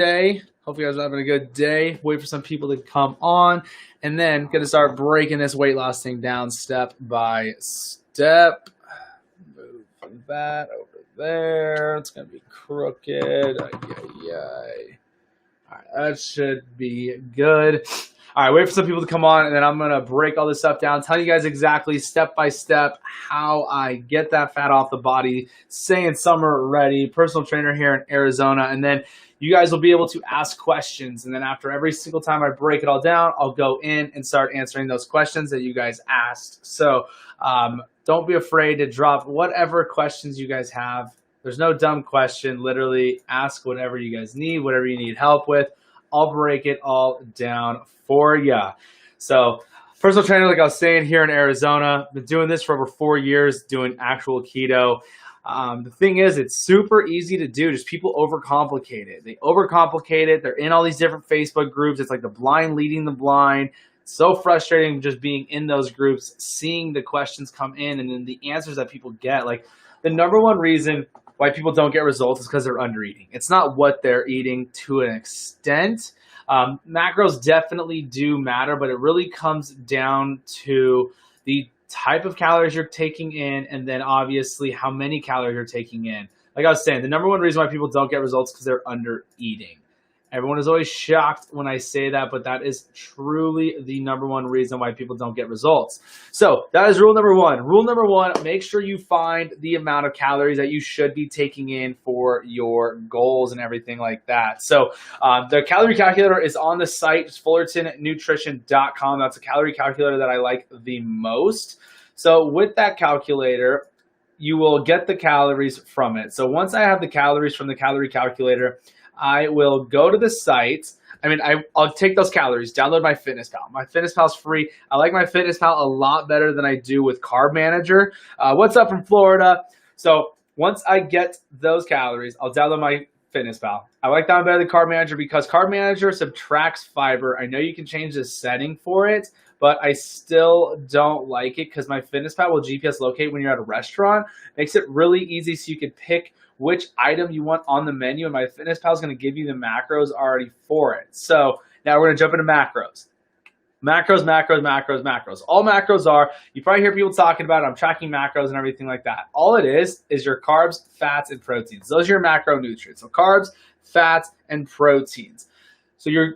day. Hope you guys are having a good day. Wait for some people to come on, and then gonna start breaking this weight loss thing down step by step. Move that over there. It's gonna be crooked. Ay. All right, that should be good. All right, wait for some people to come on, and then I'm going to break all this stuff down, tell you guys exactly step by step how I get that fat off the body, staying summer ready, personal trainer here in Arizona, and then you guys will be able to ask questions. And then after every single time I break it all down, I'll go in and start answering those questions that you guys asked. So don't be afraid to drop whatever questions you guys have. There's no dumb question. Literally ask whatever you guys need, whatever you need help with. I'll break it all down for you. So personal trainer, like I was saying, here in Arizona, been doing this for over 4 years, doing actual keto. The thing is, it's super easy to do. Just people overcomplicate it. They overcomplicate it. They're in all these different Facebook groups. It's like the blind leading the blind. It's so frustrating just being in those groups, seeing the questions come in and then the answers that people get. Like the number one reason why people don't get results is because they're undereating. It's not what they're eating to an extent. Macros definitely do matter, but it really comes down to the type of calories you're taking in and then obviously how many calories you're taking in. Like I was saying, the number one reason why people don't get results is because they're under eating. Everyone is always shocked when I say that, but that is truly the number one reason why people don't get results. So that is rule number one. Rule number one, make sure you find the amount of calories that you should be taking in for your goals and everything like that. So the calorie calculator is on the site. It's fullertonnutrition.com. That's a calorie calculator that I like the most. So with that calculator, you will get the calories from it. So once I have the calories from the calorie calculator, I will go to the site. I'll take those calories, download my FitnessPal. My FitnessPal is free. I like my FitnessPal a lot better than I do with Carb Manager. What's up from Florida? So once I get those calories, I'll download my FitnessPal. I like that one better than Carb Manager because Carb Manager subtracts fiber. I know you can change the setting for it, but I still don't like it because my FitnessPal will GPS locate when you're at a restaurant. Makes it really easy so you can pick which item you want on the menu, and my FitnessPal is going to give you the macros already for it. So now we're going to jump into macros. Macros. All macros are, you probably hear people talking about it, I'm tracking macros and everything like that. All it is your carbs, fats, and proteins. Those are your macronutrients. So carbs, fats, and proteins. So your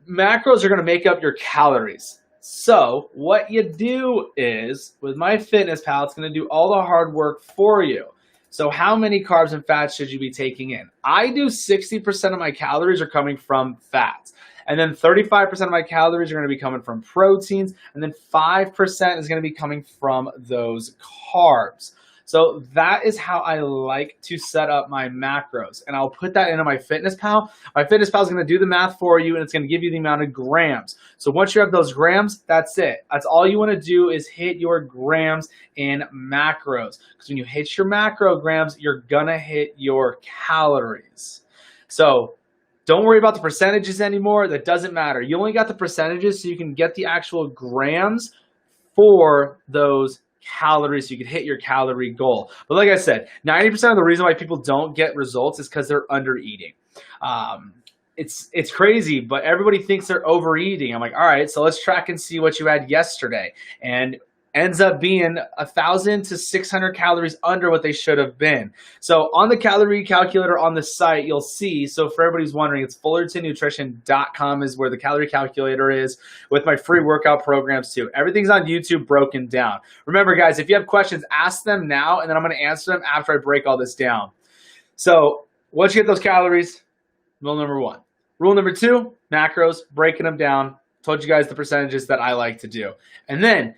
macros are going to make up your calories. So what you do is, with my FitnessPal, it's going to do all the hard work for you. So how many carbs and fats should you be taking in? I do 60% of my calories are coming from fats. And then 35% of my calories are going to be coming from proteins. And then 5% is going to be coming from those carbs. So that is how I like to set up my macros. And I'll put that into my FitnessPal. My FitnessPal is going to do the math for you, and it's going to give you the amount of grams. So once you have those grams, that's it. That's all you want to do is hit your grams in macros. Because when you hit your macro grams, you're going to hit your calories. So don't worry about the percentages anymore. That doesn't matter. You only got the percentages so you can get the actual grams for those calories so you can hit your calorie goal. But like I said, 90% of the reason why people don't get results is because they're under eating. It's crazy, but everybody thinks they're overeating. I'm like, all right, so let's track and see what you had yesterday. And ends up being 1,000 to 600 calories under what they should have been. So on the calorie calculator on the site, you'll see, so for everybody who's wondering, it's fullertonnutrition.com is where the calorie calculator is, with my free workout programs too. Everything's on YouTube broken down. Remember guys, if you have questions, ask them now, and then I'm going to answer them after I break all this down. So once you get those calories, rule number one. Rule number two, macros, breaking them down. Told you guys the percentages that I like to do. And then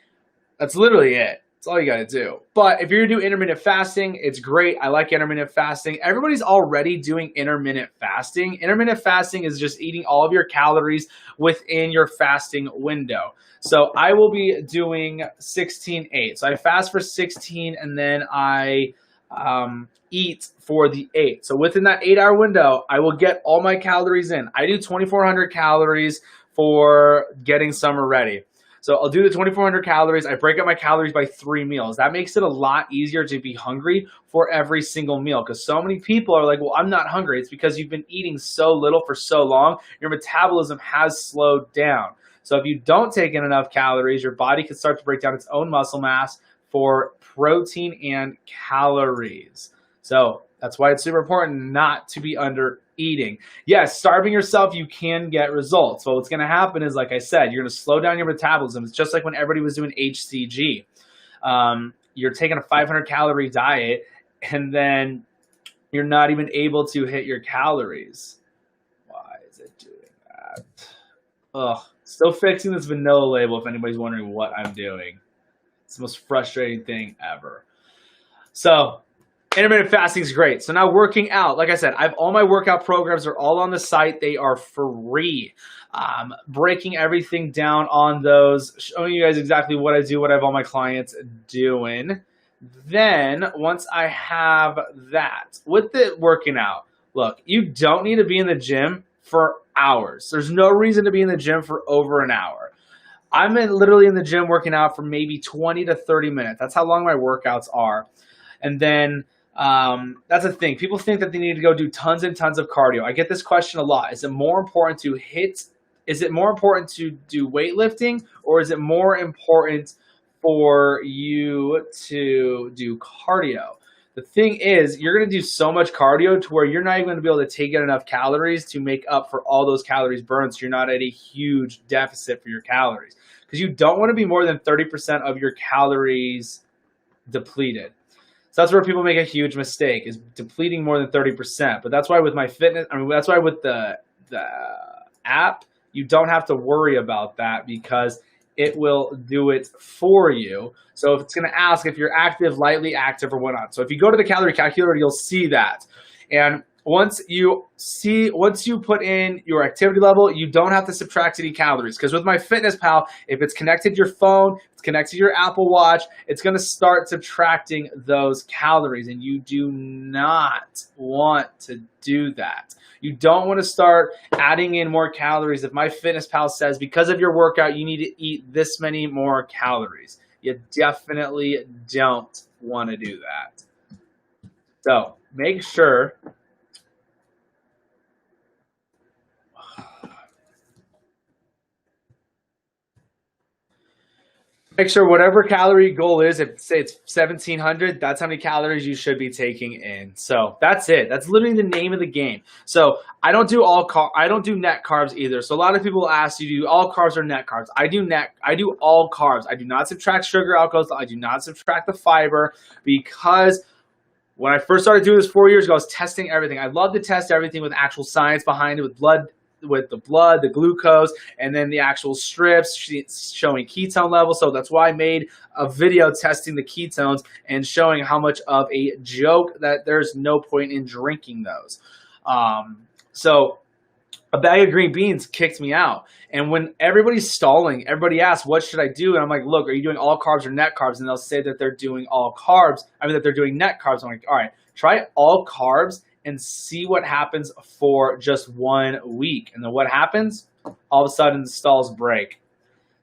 that's literally it. That's all you got to do. But if you're going to do intermittent fasting, it's great. I like intermittent fasting. Everybody's already doing intermittent fasting. Intermittent fasting is just eating all of your calories within your fasting window. So I will be doing 16-8. So I fast for 16 and then I eat for the 8. So within that 8-hour window, I will get all my calories in. I do 2,400 calories for getting summer ready. So I'll do the 2,400 calories. I break up my calories by 3 meals. That makes it a lot easier to be hungry for every single meal, because so many people are like, well, I'm not hungry. It's because you've been eating so little for so long. Your metabolism has slowed down. So if you don't take in enough calories, your body can start to break down its own muscle mass for protein and calories. So that's why it's super important not to be under eating. Yes, starving yourself, you can get results. But what's going to happen is, like I said, you're going to slow down your metabolism. It's just like when everybody was doing HCG. You're taking a 500 calorie diet, and then you're not even able to hit your calories. Why is it doing that? Ugh. Still fixing this vanilla label if anybody's wondering what I'm doing. It's the most frustrating thing ever. So intermittent fasting is great. So now working out, like I said, I have all my workout programs are all on the site. They are free. Breaking everything down on those, showing you guys exactly what I do, what I have all my clients doing. Then once I have that, with the working out, look, you don't need to be in the gym for hours. There's no reason to be in the gym for over an hour. I'm literally in the gym working out for maybe 20 to 30 minutes. That's how long my workouts are. And then that's the thing. People think that they need to go do tons and tons of cardio. I get this question a lot. Is it more important to do weightlifting, or is it more important for you to do cardio? The thing is, you're going to do so much cardio to where you're not even going to be able to take in enough calories to make up for all those calories burned. So you're not at a huge deficit for your calories, because you don't want to be more than 30% of your calories depleted. So that's where people make a huge mistake, is depleting more than 30%. But that's why with my fitness, that's why with the app, you don't have to worry about that, because it will do it for you. So if it's going to ask if you're active, lightly active, or whatnot. So if you go to the calorie calculator, you'll see that. And once you put in your activity level, you don't have to subtract any calories. Because with MyFitnessPal, if it's connected to your phone, it's connected to your Apple Watch, it's going to start subtracting those calories. And you do not want to do that. You don't want to start adding in more calories. If MyFitnessPal says because of your workout, you need to eat this many more calories, you definitely don't want to do that. So make sure whatever calorie goal is, if say it's 1,700, that's how many calories you should be taking in. So that's it. That's literally the name of the game. So I don't do net carbs either. So a lot of people ask, you do all carbs or net carbs? I do all carbs. I do not subtract sugar, alcohol. I do not subtract the fiber, because when I first started doing this 4 years ago, I was testing everything. I love to test everything with actual science behind it, with the blood, the glucose, and then the actual strips showing ketone levels. So that's why I made a video testing the ketones and showing how much of a joke that there's no point in drinking those. So a bag of green beans kicked me out. And when everybody's stalling, everybody asks, what should I do? And I'm like, look, are you doing all carbs or net carbs? And they'll say that they're doing that they're doing net carbs. I'm like, all right, try all carbs and see what happens for just 1 week. And then what happens? All of a sudden the stalls break.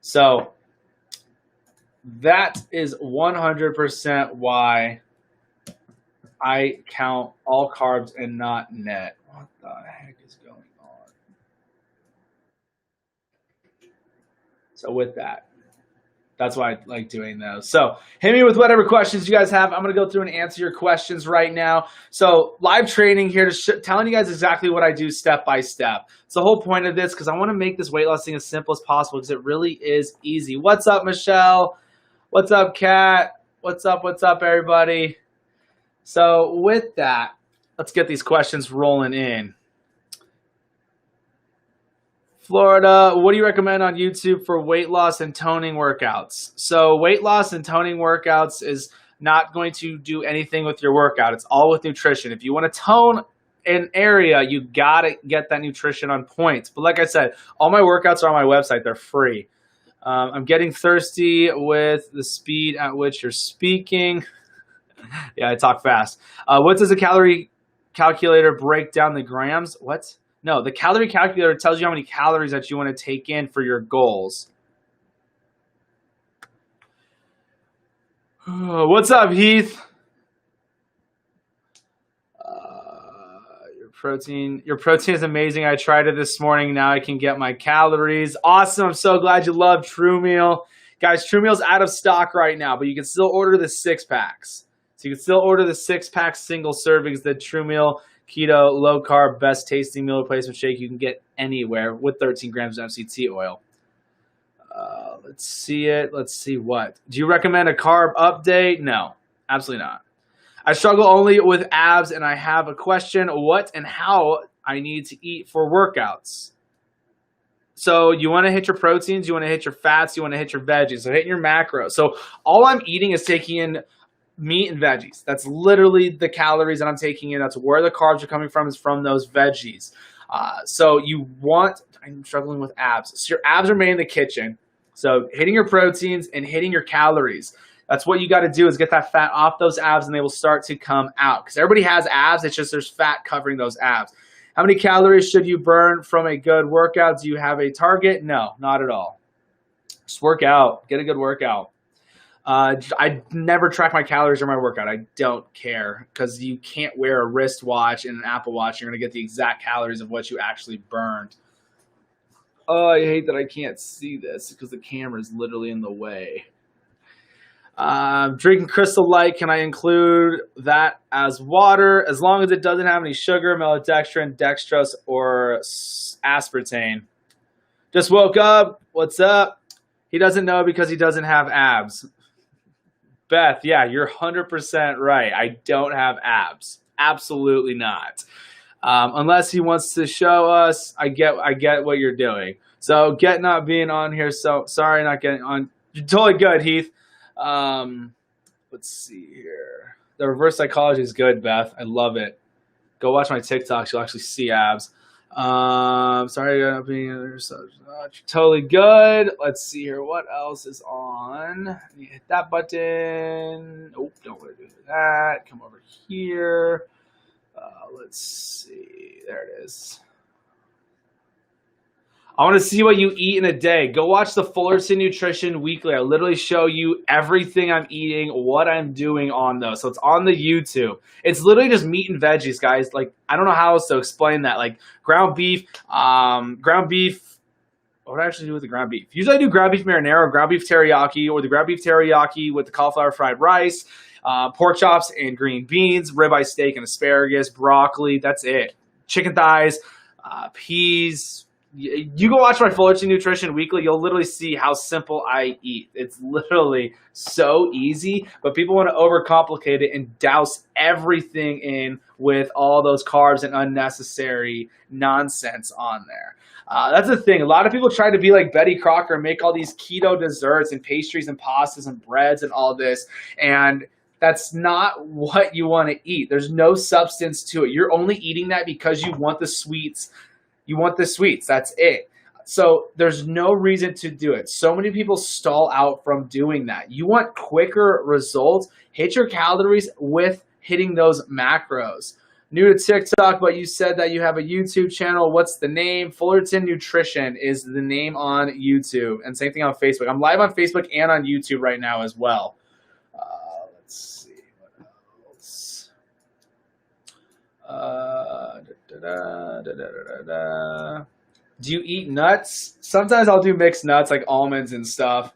So that is 100% why I count all carbs and not net. What the heck is going on? So with that, that's why I like doing those. So hit me with whatever questions you guys have. I'm going to go through and answer your questions right now. So live training here, telling you guys exactly what I do step by step. It's the whole point of this, because I want to make this weight loss thing as simple as possible, because it really is easy. What's up, Michelle? What's up, Kat? What's up, everybody? So with that, let's get these questions rolling in. Florida, what do you recommend on YouTube for weight loss and toning workouts? So weight loss and toning workouts is not going to do anything with your workout. It's all with nutrition. If you want to tone an area, you got to get that nutrition on point. But like I said, all my workouts are on my website. They're free. I'm getting thirsty with the speed at which you're speaking. Yeah, I talk fast. What does a calorie calculator break down the grams? What? No, the calorie calculator tells you how many calories that you want to take in for your goals. What's up, Heath? Your protein is amazing. I tried it this morning. Now I can get my calories. Awesome. I'm so glad you love True Meal. Guys, True Meal's out of stock right now, but you can still order the 6-packs. So you can still order the 6-pack single servings, the True Meal Keto Low Carb Best Tasting Meal Replacement Shake you can get anywhere with 13 grams of MCT oil. Let's see it. Let's see what. Do you recommend a carb update? No, absolutely not. I struggle only with abs, and I have a question: what and how I need to eat for workouts? So you want to hit your proteins, you want to hit your fats, you want to hit your veggies. So hitting your macros. So all I'm eating is taking in meat and veggies. That's literally the calories that I'm taking in. That's where the carbs are coming from, is from those veggies. So you want, I'm struggling with abs. So your abs are made in the kitchen. So hitting your proteins and hitting your calories. That's what you got to do, is get that fat off those abs, and they will start to come out. Because everybody has abs. It's just there's fat covering those abs. How many calories should you burn from a good workout? Do you have a target? No, not at all. Just work out. Get a good workout. I never track my calories or my workout. I don't care, because you can't wear a wristwatch and an Apple Watch. You're going to get the exact calories of what you actually burned. Oh, I hate that I can't see this because the camera is literally in the way. Drinking Crystal Light, can I include that as water as long as it doesn't have any sugar, maltodextrin, dextrose, or aspartame? Just woke up. What's up? He doesn't know because he doesn't have abs. Beth, yeah, you're 100% right. I don't have abs. Absolutely not. Unless he wants to show us, I get what you're doing. So get not being on here. So sorry, not getting on. You're totally good, Heath. Let's see here. The reverse psychology is good, Beth. I love it. Go watch my TikToks. You'll actually see abs. Sorry, not being so totally good. Let's see here. What else is on? You hit that button. Nope, don't want to do that. Come over here. Let's see. There it is. I want to see what you eat in a day. Go watch the Fullerton Nutrition Weekly. I literally show you everything I'm eating, what I'm doing on those. So it's on the YouTube. It's literally just meat and veggies, guys. Like, I don't know how else to explain that. Like ground beef. What do I actually do with the ground beef? Usually I do ground beef marinara, ground beef teriyaki, or the ground beef teriyaki with the cauliflower fried rice, pork chops and green beans, ribeye steak and asparagus, broccoli. That's it. Chicken thighs, peas. You go watch my Fullerton Nutrition Weekly, you'll literally see how simple I eat. It's literally so easy, but people want to overcomplicate it and douse everything in with all those carbs and unnecessary nonsense on there. That's the thing. A lot of people try to be like Betty Crocker and make all these keto desserts and pastries and pastas and breads and all this, and that's not what you want to eat. There's no substance to it. You're only eating that because you want the sweets. You want the sweets. That's it. So there's no reason to do it. So many people stall out from doing that. You want quicker results. Hit your calories with hitting those macros. New to TikTok, but you said that you have a YouTube channel. What's the name? Fullerton Nutrition is the name on YouTube. And same thing on Facebook. I'm live on Facebook and on YouTube right now as well. Let's see. What else? Do you eat nuts? Sometimes I'll do mixed nuts like almonds and stuff.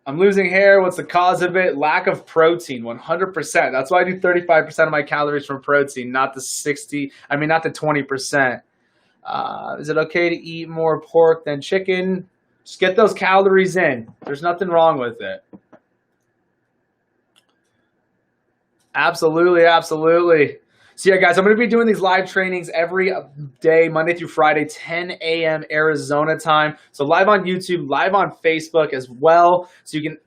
I'm losing hair. What's the cause of it? Lack of protein, 100%. That's why I do 35% of my calories from protein, not the 20%. Is it okay to eat more pork than chicken? Just get those calories in. There's nothing wrong with it. Absolutely, absolutely. So yeah, guys, I'm going to be doing these live trainings every day, Monday through Friday, 10 a.m. Arizona time. So live on YouTube, live on Facebook as well. So you can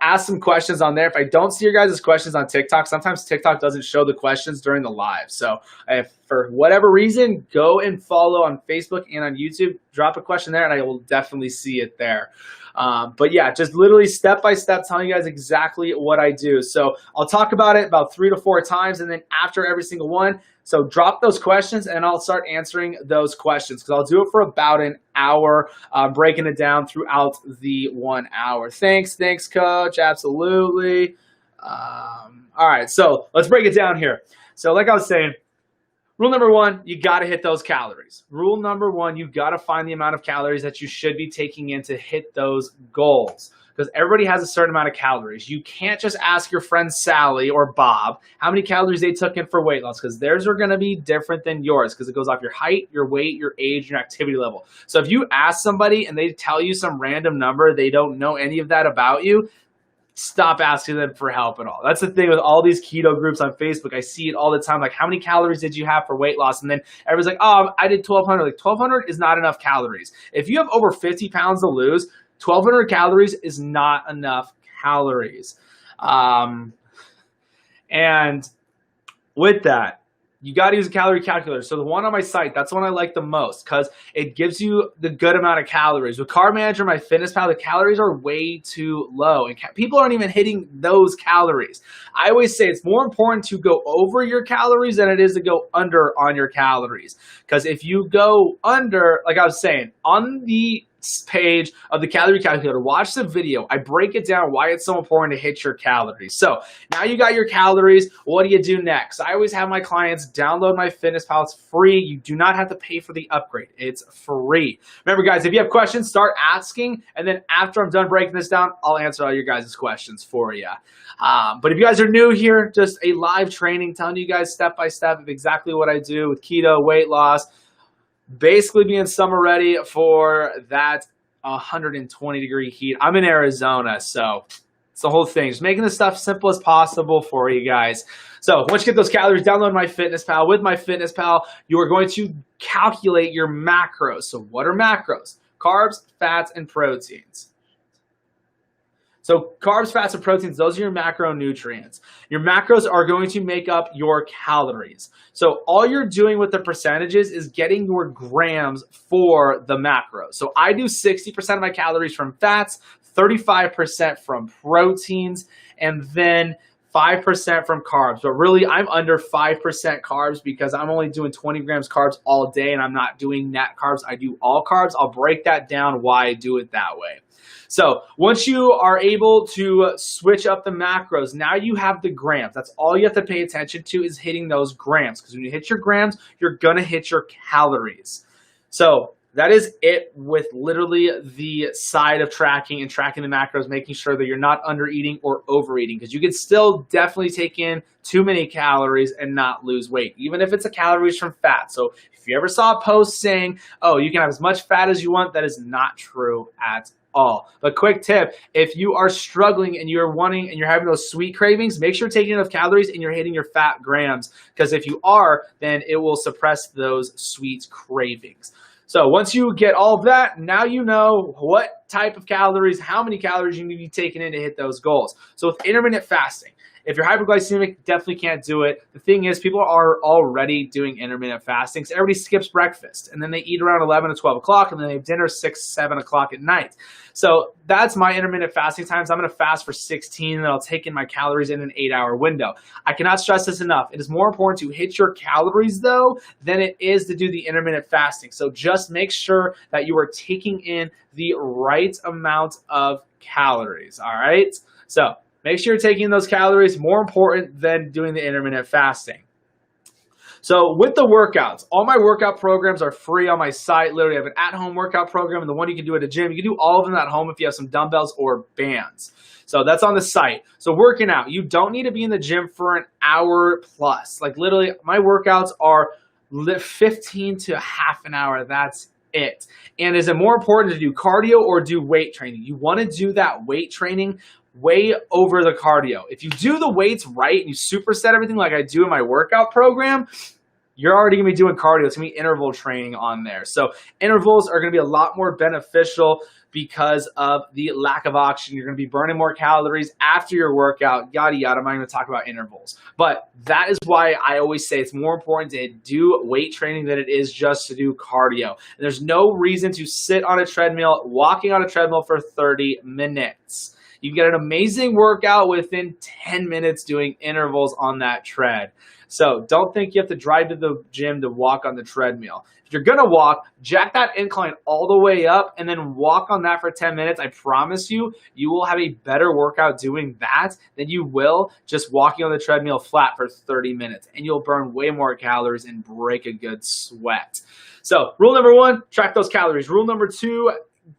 ask some questions on there. If I don't see your guys' questions on TikTok, sometimes TikTok doesn't show the questions during the live. So if for whatever reason, go and follow on Facebook and on YouTube. Drop a question there, and I will definitely see it there. But yeah, just literally step by step telling you guys exactly what I do. So I'll talk about it about 3 to 4 times, and then after every single one, So drop those questions and I'll start answering those questions because I'll do it for about an hour, breaking it down throughout the 1 hour. Thanks, coach. Absolutely. All right, so let's break it down here. So like I was saying, rule number one, you got to hit those calories. Rule number one, you got to find the amount of calories that you should be taking in to hit those goals. Because everybody has a certain amount of calories. You can't just ask your friend Sally or Bob how many calories they took in for weight loss, because theirs are going to be different than yours because it goes off your height, your weight, your age, your activity level. So if you ask somebody and they tell you some random number, they don't know any of that about you, stop asking them for help at all. That's the thing with all these keto groups on Facebook. I see it all the time. Like, how many calories did you have for weight loss? And then everyone's like, oh, I did 1,200. Like, 1,200 is not enough calories. If you have over 50 pounds to lose, 1,200 calories is not enough calories. And with that, you got to use a calorie calculator. So the one on my site, that's the one I like the most because it gives you the good amount of calories. With Carb Manager, MyFitnessPal, the calories are way too low. And people aren't even hitting those calories. I always say it's more important to go over your calories than it is to go under on your calories. Because if you go under, like I was saying, on the page of the calorie calculator, watch the video. I break it down why it's so important to hit your calories. So now you got your calories. What do you do next? I always have my clients download MyFitnessPal. It's free. You do not have to pay for the upgrade. It's free. Remember, guys, if you have questions, start asking. And then after I'm done breaking this down, I'll answer all your guys' questions for you. But if you guys are new here, just a live training telling you guys step by step of exactly what I do with keto, weight loss, basically being summer ready for that 120-degree heat. I'm in Arizona, so it's the whole thing. Just making this stuff simple as possible for you guys. So once you get those calories, download MyFitnessPal. With MyFitnessPal, you are going to calculate your macros. So what are macros? Carbs, fats, and proteins. So carbs, fats, and proteins, those are your macronutrients. Your macros are going to make up your calories. So all you're doing with the percentages is getting your grams for the macros. So I do 60% of my calories from fats, 35% from proteins, and then 5% from carbs. But really, I'm under 5% carbs because I'm only doing 20 grams carbs all day, and I'm not doing net carbs. I do all carbs. I'll break that down why I do it that way. So once you are able to switch up the macros, now you have the grams. That's all you have to pay attention to is hitting those grams. Because when you hit your grams, you're going to hit your calories. So that is it with literally the side of tracking and tracking the macros, making sure that you're not under eating or overeating. Because you can still definitely take in too many calories and not lose weight, even if it's a calories from fat. So if you ever saw a post saying, oh, you can have as much fat as you want, that is not true at all. But quick tip, if you are struggling and you're wanting and you're having those sweet cravings, make sure you're taking enough calories and you're hitting your fat grams, because if you are, then it will suppress those sweet cravings. So once you get all of that, now you know what type of calories, how many calories you need to be taking in to hit those goals. So with intermittent fasting, if you're hypoglycemic, definitely can't do it. The thing is, people are already doing intermittent fasting. So everybody skips breakfast, and then they eat around 11 to 12 o'clock, and then they have dinner 6, 7 o'clock at night. So that's my intermittent fasting times. I'm going to fast for 16, and then I'll take in my calories in an 8-hour window. I cannot stress this enough. It is more important to hit your calories, though, than it is to do the intermittent fasting. So just make sure that you are taking in the right amount of calories, all right? So make sure you're taking those calories, more important than doing the intermittent fasting. So with the workouts, all my workout programs are free on my site. Literally, I have an at-home workout program and the one you can do at a gym. You can do all of them at home if you have some dumbbells or bands. So that's on the site. So working out, you don't need to be in the gym for an hour plus. Like literally, my workouts are 15 to half an hour. That's it. And is it more important to do cardio or do weight training? You want to do that weight training way over the cardio. If you do the weights right and you superset everything like I do in my workout program, you're already going to be doing cardio. It's going to be interval training on there. So intervals are going to be a lot more beneficial because of the lack of oxygen. You're going to be burning more calories after your workout, yada, yada. I'm not going to talk about intervals. But that is why I always say it's more important to do weight training than it is just to do cardio. And there's no reason to sit on a treadmill, walking on a treadmill for 30 minutes. You get an amazing workout within 10 minutes doing intervals on that tread. So don't think you have to drive to the gym to walk on the treadmill. If you're going to walk, jack that incline all the way up and then walk on that for 10 minutes. I promise you, you will have a better workout doing that than you will just walking on the treadmill flat for 30 minutes. And you'll burn way more calories and break a good sweat. So rule number 1, track those calories. Rule number 2,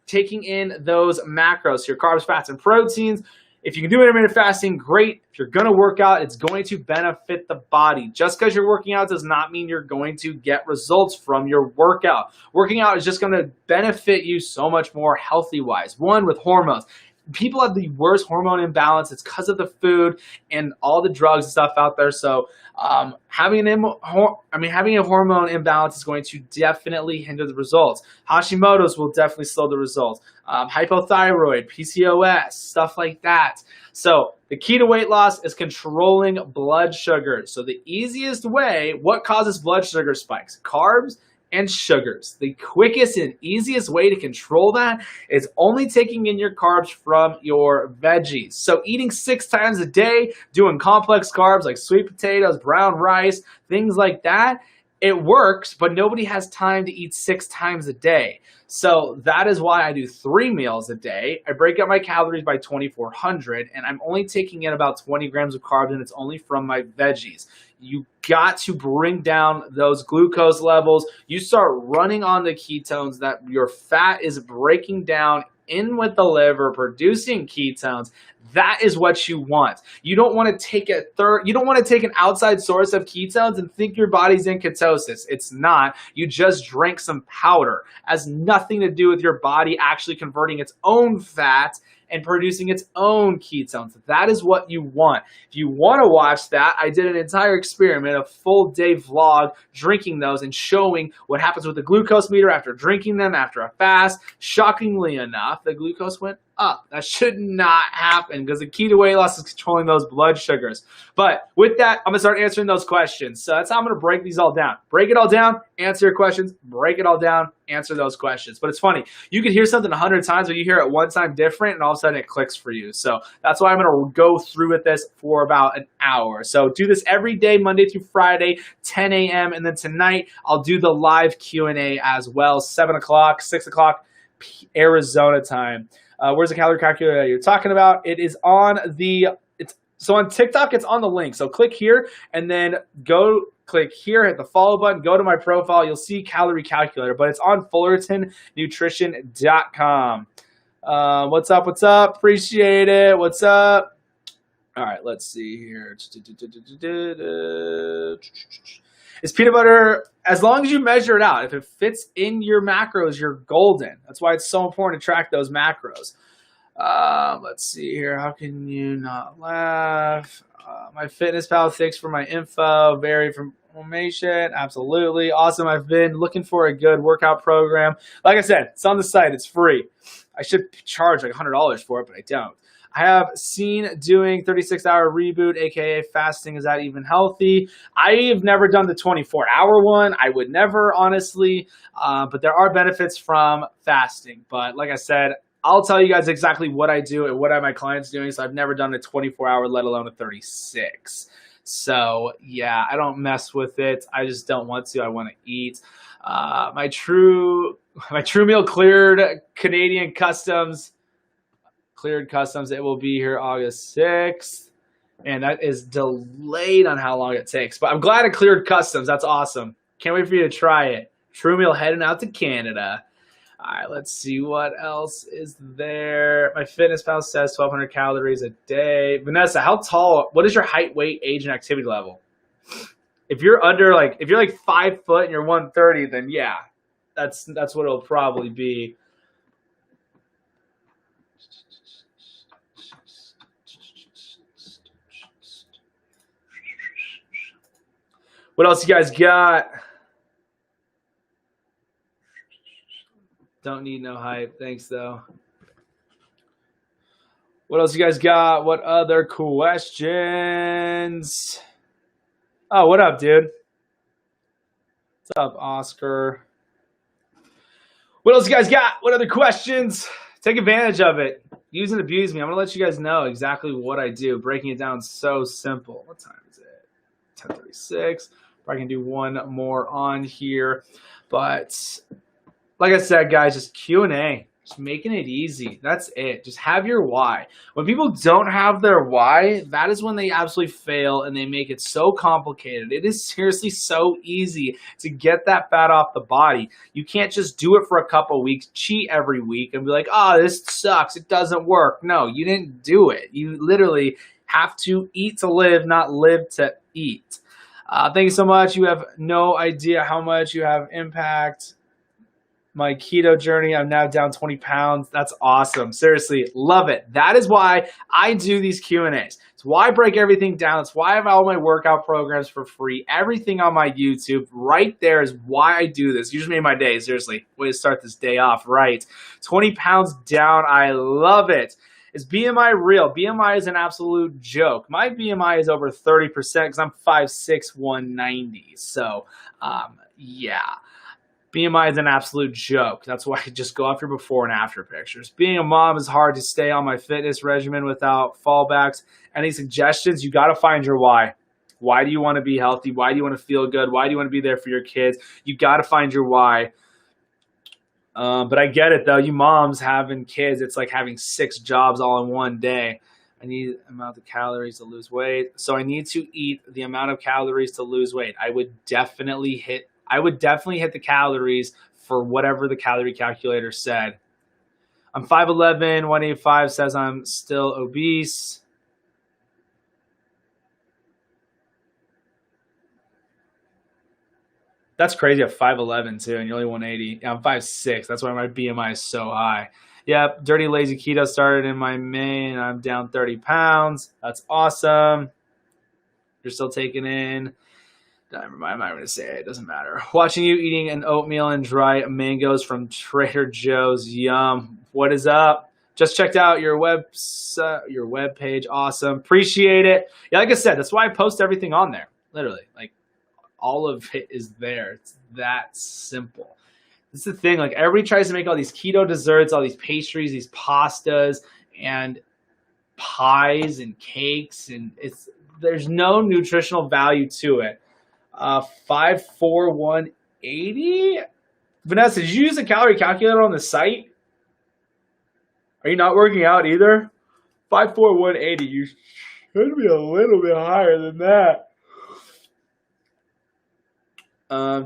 taking in those macros, your carbs, fats, and proteins. If you can do intermittent fasting, great. If you're going to work out, it's going to benefit the body. Just because you're working out does not mean you're going to get results from your workout. Working out is just going to benefit you so much more healthy-wise. One, with hormones. People have the worst hormone imbalance. It's because of the food and all the drugs and stuff out there. So having a hormone imbalance is going to definitely hinder the results. Hashimoto's will definitely slow the results. Hypothyroid, PCOS, stuff like that. So the key to weight loss is controlling blood sugar. So the easiest way, what causes blood sugar spikes? Carbs and sugars. The quickest and easiest way to control that is only taking in your carbs from your veggies. So eating 6 times a day, doing complex carbs like sweet potatoes, brown rice, things like that, it works, but nobody has time to eat 6 times a day. So that is why I do 3 meals a day. I break up my calories by 2,400, and I'm only taking in about 20 grams of carbs, and it's only from my veggies. You got to bring down those glucose levels. You start running on the ketones that your fat is breaking down in with the liver, producing ketones. That is what you want. You don't want to take an outside source of ketones and think your body's in ketosis. It's not. You just drank some powder. It has nothing to do with your body actually converting its own fat and producing its own ketones. That is what you want. If you want to watch that, I did an entire experiment, a full day vlog, drinking those and showing what happens with the glucose meter after drinking them after a fast. Shockingly enough, the glucose went up. That should not happen because the key to weight loss is controlling those blood sugars. But with that, I'm going to start answering those questions. So that's how I'm going to break these all down. Break it all down, answer your questions, break it all down, answer those questions. But it's funny. You can hear something 100 times, but you hear it one time different, and all of a sudden it clicks for you. So that's why I'm going to go through with this for about an hour. So do this every day, Monday through Friday, 10 a.m. And then tonight, I'll do the live Q&A as well, 7 o'clock, 6 o'clock Arizona time. Where's the calorie calculator you're talking about? It is on so on TikTok, it's on the link. So click here and then click here, hit the follow button, go to my profile. You'll see calorie calculator, but it's on FullertonNutrition.com. What's up? What's up? Appreciate it. What's up? All right, let's see here. Is peanut butter, as long as you measure it out, if it fits in your macros, you're golden. That's why it's so important to track those macros. Let's see here. How can you not laugh? My fitness pal, thanks for my info. Very information. Absolutely. Awesome. I've been looking for a good workout program. Like I said, it's on the site. It's free. I should charge like $100 for it, but I don't. I have seen doing 36-hour reboot, aka fasting. Is that even healthy? I have never done the 24-hour one. I would never, honestly. But there are benefits from fasting. But like I said, I'll tell you guys exactly what I do and what are my clients doing. So I've never done a 24-hour, let alone a 36. So yeah, I don't mess with it. I just don't want to. I want to eat. My true meal cleared Canadian Customs. Cleared Customs. It will be here August 6th. And that is delayed on how long it takes. But I'm glad it cleared Customs. That's awesome. Can't wait for you to try it. True meal heading out to Canada. All right, let's see what else is there. My fitness pal says 1,200 calories a day. Vanessa, how tall? What is your height, weight, age, and activity level? If you're if you're like 5 foot and you're 130, then yeah, that's what it'll probably be. What else you guys got? Don't need no hype. Thanks, though. What else you guys got? What other questions? Oh, what up, dude? What's up, Oscar? What else you guys got? What other questions? Take advantage of it. Use and abuse me. I'm going to let you guys know exactly what I do. Breaking it down so simple. What time is it? 10:36. I can do one more on here. But like I said, guys, just Q&A. Just making it easy. That's it. Just have your why. When people don't have their why, that is when they absolutely fail and they make it so complicated. It is seriously so easy to get that fat off the body. You can't just do it for a couple weeks, cheat every week, and be like, oh, this sucks. It doesn't work. No, you didn't do it. You literally have to eat to live, not live to eat. Thank you so much. You have no idea how much you have impact my keto journey. I'm now down 20 pounds. That's awesome. Seriously, love it. That is why I do these Q&As. It's why I break everything down. It's why I have all my workout programs for free. Everything on my YouTube right there is why I do this. You just made my day. Seriously, way to start this day off right. 20 pounds down. I love it. Is BMI real? BMI is an absolute joke. My BMI is over 30% because I'm 5'6", 190. So, yeah. BMI is an absolute joke. That's why I just go after before and after pictures. Being a mom is hard to stay on my fitness regimen without fallbacks. Any suggestions? You got to find your why. Why do you want to be healthy? Why do you want to feel good? Why do you want to be there for your kids? You got to find your why. But I get it, though. You moms having kids, it's like having 6 jobs all in one day. I need the amount of calories to lose weight. So I need to eat the amount of calories to lose weight. I would definitely hit the calories for whatever the calorie calculator said. I'm 5'11", 185, says I'm still obese. That's crazy at 5'11", too, and you're only 180. Yeah, I'm 5'6". That's why my BMI is so high. Yep, Dirty Lazy Keto started in my May, and I'm down 30 pounds. That's awesome. You're still taking in. I'm not going to say it. It doesn't matter. Watching you eating an oatmeal and dry mangoes from Trader Joe's. Yum. What is up? Just checked out your web page. Awesome. Appreciate it. Yeah, like I said, that's why I post everything on there. Literally. Like, all of it is there. It's that simple. This is the thing. Like, everybody tries to make all these keto desserts, all these pastries, these pastas, and pies and cakes, and there's no nutritional value to it. 5'4", 180. Vanessa, did you use a calorie calculator on the site? Are you not working out either? 5'4", 180. You should be a little bit higher than that.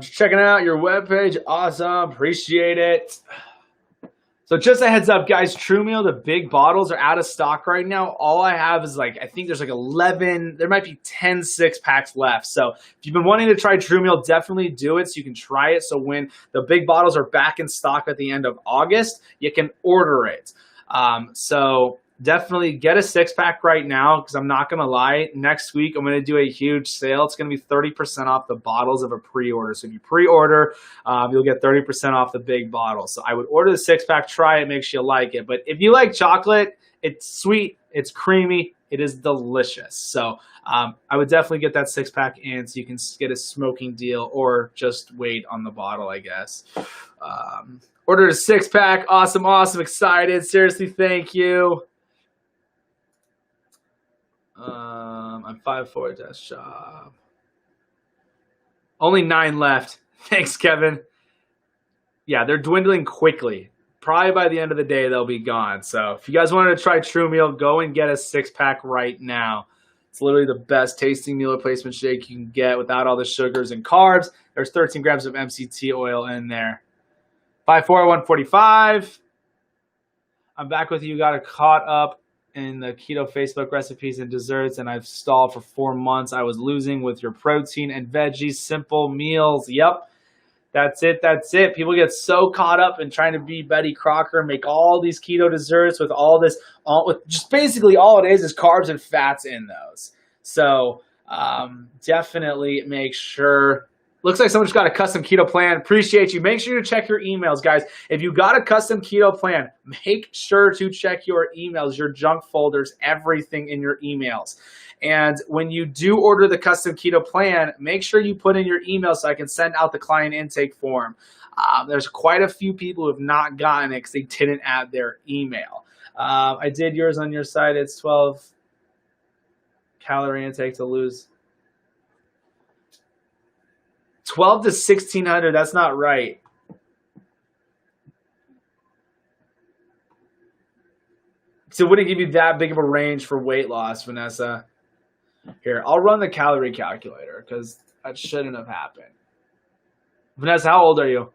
Just checking out your webpage. Awesome. Appreciate it. So just a heads up, guys, True Meal, the big bottles are out of stock right now. All I have is I think there's 11, there might be 10 6-packs left. So if you've been wanting to try True Meal, definitely do it so you can try it. So when the big bottles are back in stock at the end of August, you can order it. So definitely get a 6-pack right now because I'm not going to lie. Next week, I'm going to do a huge sale. It's going to be 30% off the bottles of a pre-order. So if you pre-order, you'll get 30% off the big bottle. So I would order the 6-pack, try it, make sure you like it. But if you like chocolate, it's sweet, it's creamy, it is delicious. So I would definitely get that 6-pack in so you can get a smoking deal or just wait on the bottle, I guess. Ordered a 6-pack. Awesome, awesome, excited. Seriously, thank you. I'm 5'4", desk job. Only 9 left. Thanks, Kevin. Yeah, they're dwindling quickly. Probably by the end of the day, they'll be gone. So if you guys wanted to try True Meal, go and get a 6-pack right now. It's literally the best tasting meal replacement shake you can get without all the sugars and carbs. There's 13 grams of MCT oil in there. 5'4", 145. I'm back with you. Got caught up in the keto Facebook recipes and desserts, and I've stalled for 4 months. I was losing with your protein and veggies, simple meals. Yep, that's it. That's it. People get so caught up in trying to be Betty Crocker and make all these keto desserts with all this, with just basically all it is carbs and fats in those. So definitely make sure. Looks like someone just got a custom keto plan. Appreciate you. Make sure to check your emails, guys. If you got a custom keto plan, make sure to check your emails, your junk folders, everything in your emails. And when you do order the custom keto plan, make sure you put in your email so I can send out the client intake form. There's quite a few people who have not gotten it because they didn't add their email. I did yours on your site. It's 12 calorie intake to lose 12 to 1600. That's not right. So it wouldn't give you that big of a range for weight loss, Vanessa. Here, I'll run the calorie calculator because that shouldn't have happened. Vanessa, how old are you?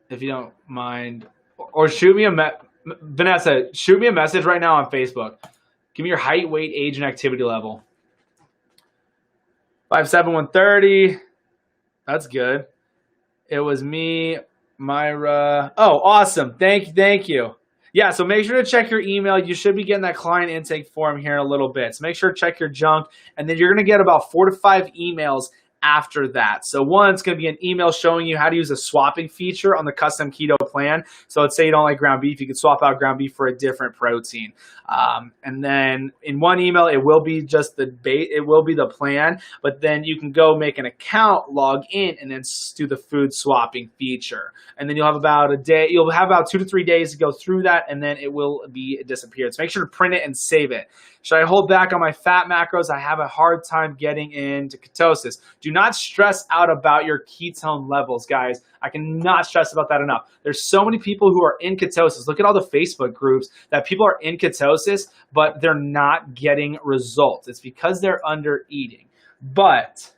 If you don't mind. Or shoot me Vanessa, shoot me a message right now on Facebook. Give me your height, weight, age, and activity level. 5'7", 130. That's good. It was me, Myra. Oh, awesome. Thank you. Yeah, so make sure to check your email. You should be getting that client intake form here in a little bit. So make sure to check your junk, and then you're going to get about 4 to 5 emails after that. So one, it's going to be an email showing you how to use a swapping feature on the custom keto plan. So let's say you don't like ground beef, you can swap out ground beef for a different protein. And then in one email, it will be just it will be the plan, but then you can go make an account, log in, and then do the food swapping feature. And then you'll have about a day, you'll have about 2 to 3 days to go through that, and then it will be disappeared. So make sure to print it and save it. Should I hold back on my fat macros? I have a hard time getting into ketosis. Do not stress out about your ketone levels, guys. I cannot stress about that enough. There's so many people who are in ketosis. Look at all the Facebook groups that people are in ketosis, but they're not getting results. It's because they're under eating. But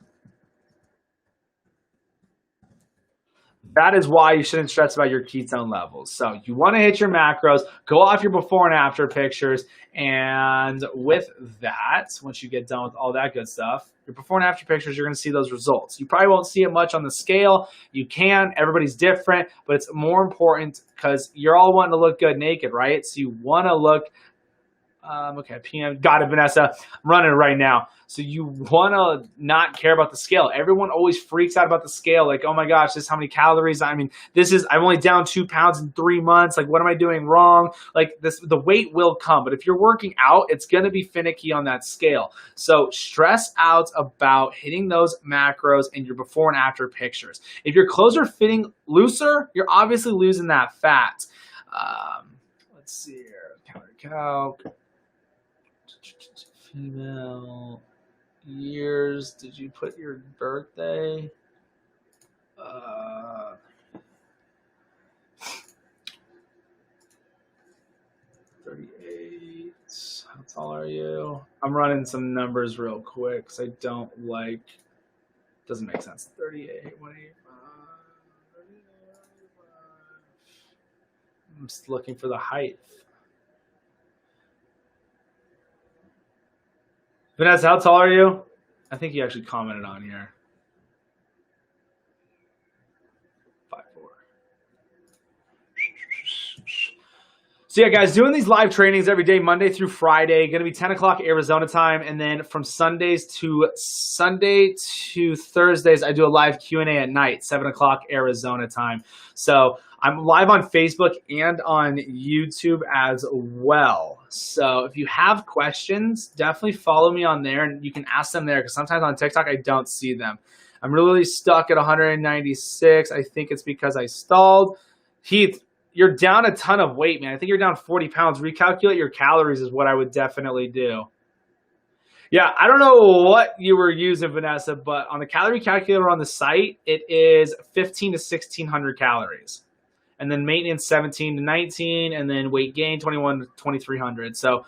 that is why you shouldn't stress about your ketone levels. So you want to hit your macros, go off your before and after pictures, and with that, once you get done with all that good stuff, your before and after pictures, you're going to see those results. You probably won't see it much on the scale. You can. Everybody's different, but it's more important because you're all wanting to look good naked, right? So you want to look okay, PM. Got it, Vanessa. I'm running it right now. So you want to not care about the scale. Everyone always freaks out about the scale. Like, oh my gosh, this is how many calories. I mean, I'm only down 2 pounds in 3 months. Like, what am I doing wrong? Like the weight will come. But if you're working out, it's going to be finicky on that scale. So stress out about hitting those macros in your before and after pictures. If your clothes are fitting looser, you're obviously losing that fat. Let's see here. Calorie calc. Female years. Did you put your birthday? 38. How tall are you? I'm running some numbers real quick because I don't like. Doesn't make sense. 38. 185. I'm just looking for the height. Vanessa, how tall are you? I think you actually commented on here. 5'4". So yeah, guys, doing these live trainings every day, Monday through Friday, going to be 10 o'clock Arizona time. And then from Sunday to Thursdays, I do a live Q&A at night, 7 o'clock Arizona time. So I'm live on Facebook and on YouTube as well. So if you have questions, definitely follow me on there and you can ask them there because sometimes on TikTok I don't see them. I'm really stuck at 196. I think it's because I stalled. Heath, you're down a ton of weight, man. I think you're down 40 pounds. Recalculate your calories is what I would definitely do. Yeah, I don't know what you were using, Vanessa, but on the calorie calculator on the site, it is 15 to 1600 calories. And then maintenance 17 to 19, and then weight gain 21 to 2300. So,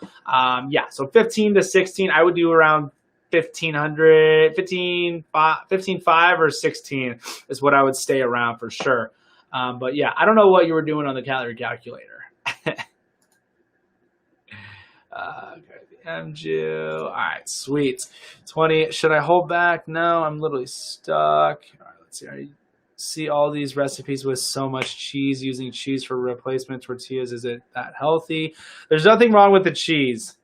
yeah, so 15 to 16, I would do around 1500, 15.5 or 16 is what I would stay around for sure. But yeah, I don't know what you were doing on the calorie calculator. MGU. All right, sweet. 20. Should I hold back? No, I'm literally stuck. All right, let's see. See all these recipes with so much cheese, using cheese for replacement tortillas. Is it that healthy? There's nothing wrong with the cheese.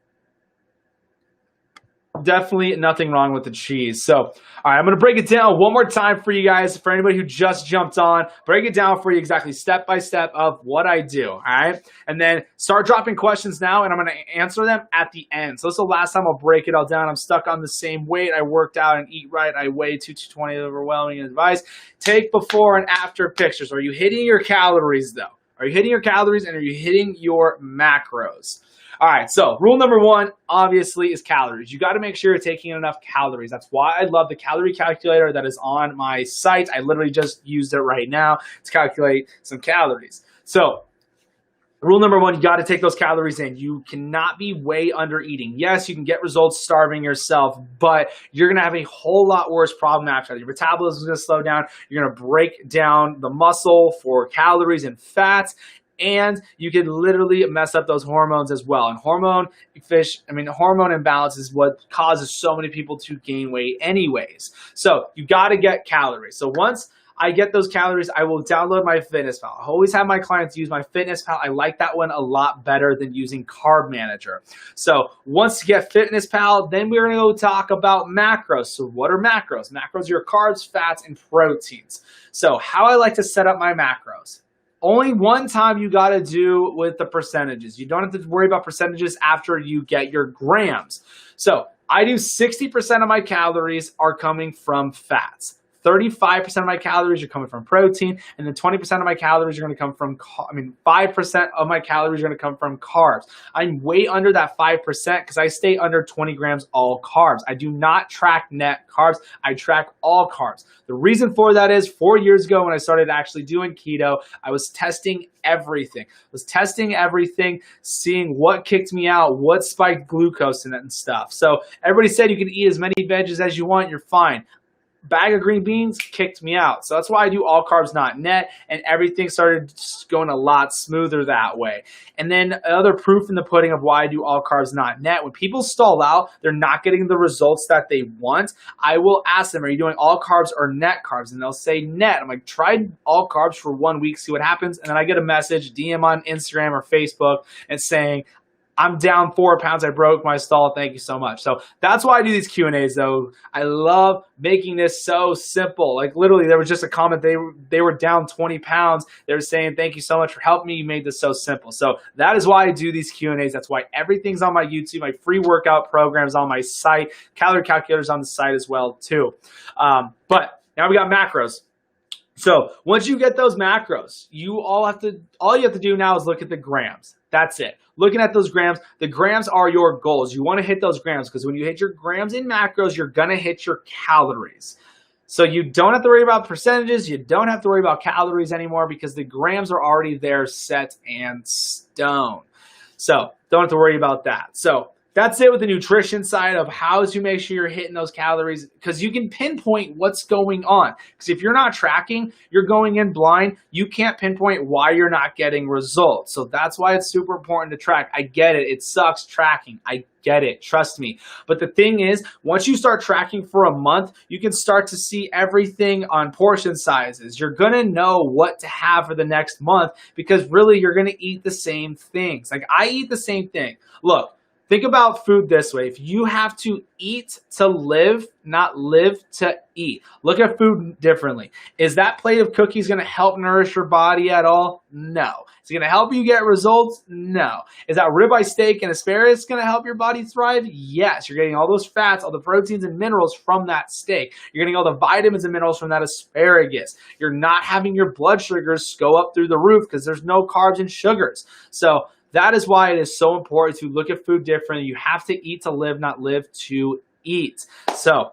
definitely nothing wrong with the cheese. So, all right, I'm going to break it down one more time for you guys. For anybody who just jumped on, break it down for you exactly step by step of what I do. All right. And then start dropping questions now, and I'm going to answer them at the end. So, this is the last time I'll break it all down. I'm stuck on the same weight. I worked out and eat right. I weigh 220, overwhelming advice. Take before and after pictures. Are you hitting your calories, though? Are you hitting your calories, and are you hitting your macros? All right, so rule number one, obviously, is calories. You got to make sure you're taking enough calories. That's why I love the calorie calculator that is on my site. I literally just used it right now to calculate some calories. So rule number one, you got to take those calories in. You cannot be way under eating. Yes, you can get results starving yourself, but you're going to have a whole lot worse problem after that. Your metabolism is going to slow down. You're going to break down the muscle for calories and fats, and you can literally mess up those hormones as well. And hormone imbalance is what causes so many people to gain weight anyways. So you got to get calories. So once I get those calories, I will download my FitnessPal. I always have my clients use my FitnessPal. I like that one a lot better than using Carb Manager. So once you get FitnessPal, then we're going to go talk about macros. So what are macros? Macros are your carbs, fats, and proteins. So how I like to set up my macros. Only one time you got to do with the percentages. You don't have to worry about percentages after you get your grams. So I do 60% of my calories are coming from fats. 35% of my calories are coming from protein, and then 20% of my calories are going to come from, 5% of my calories are going to come from carbs. I'm way under that 5% because I stay under 20 grams all carbs. I do not track net carbs. I track all carbs. The reason for that is 4 years ago when I started actually doing keto, I was testing everything. Seeing what kicked me out, what spiked glucose in it and stuff. So everybody said you can eat as many veggies as you want, you're fine. Bag of green beans kicked me out. So that's why I do all carbs, not net, and everything started going a lot smoother that way. And then other proof in the pudding of why I do all carbs, not net. When people stall out, they're not getting the results that they want. I will ask them, are you doing all carbs or net carbs? And they'll say net. I'm like, try all carbs for 1 week, see what happens. And then I get a message, DM on Instagram or Facebook, and saying, I'm down 4 pounds. I broke my stall. Thank you so much. So that's why I do these Q&As, though. I love making this so simple. Like literally, there was just a comment. They were down 20 pounds. They were saying, thank you so much for helping me. You made this so simple. So that is why I do these Q&As. That's why everything's on my YouTube. My free workout programs on my site. Calorie calculators on the site as well, too. But now we got macros. So once you get those macros, all you have to do now is look at the grams. That's it. Looking at those grams, the grams are your goals. You want to hit those grams because when you hit your grams in macros, you're going to hit your calories. So you don't have to worry about percentages. You don't have to worry about calories anymore because the grams are already there, set in stone. So don't have to worry about that. So that's it with the nutrition side of how to make sure you're hitting those calories because you can pinpoint what's going on. Because if you're not tracking, you're going in blind. You can't pinpoint why you're not getting results. So that's why it's super important to track. I get it. It sucks tracking. I get it. Trust me. But the thing is, once you start tracking for a month, you can start to see everything on portion sizes. You're going to know what to have for the next month because really you're going to eat the same things. Like I eat the same thing. Look. Think about food this way. If you have to eat to live, not live to eat, look at food differently. Is that plate of cookies going to help nourish your body at all? No. Is it going to help you get results? No. Is that ribeye steak and asparagus going to help your body thrive? Yes. You're getting all those fats, all the proteins and minerals from that steak. You're getting all the vitamins and minerals from that asparagus. You're not having your blood sugars go up through the roof because there's no carbs and sugars. So that is why it is so important to look at food differently. You have to eat to live, not live to eat. So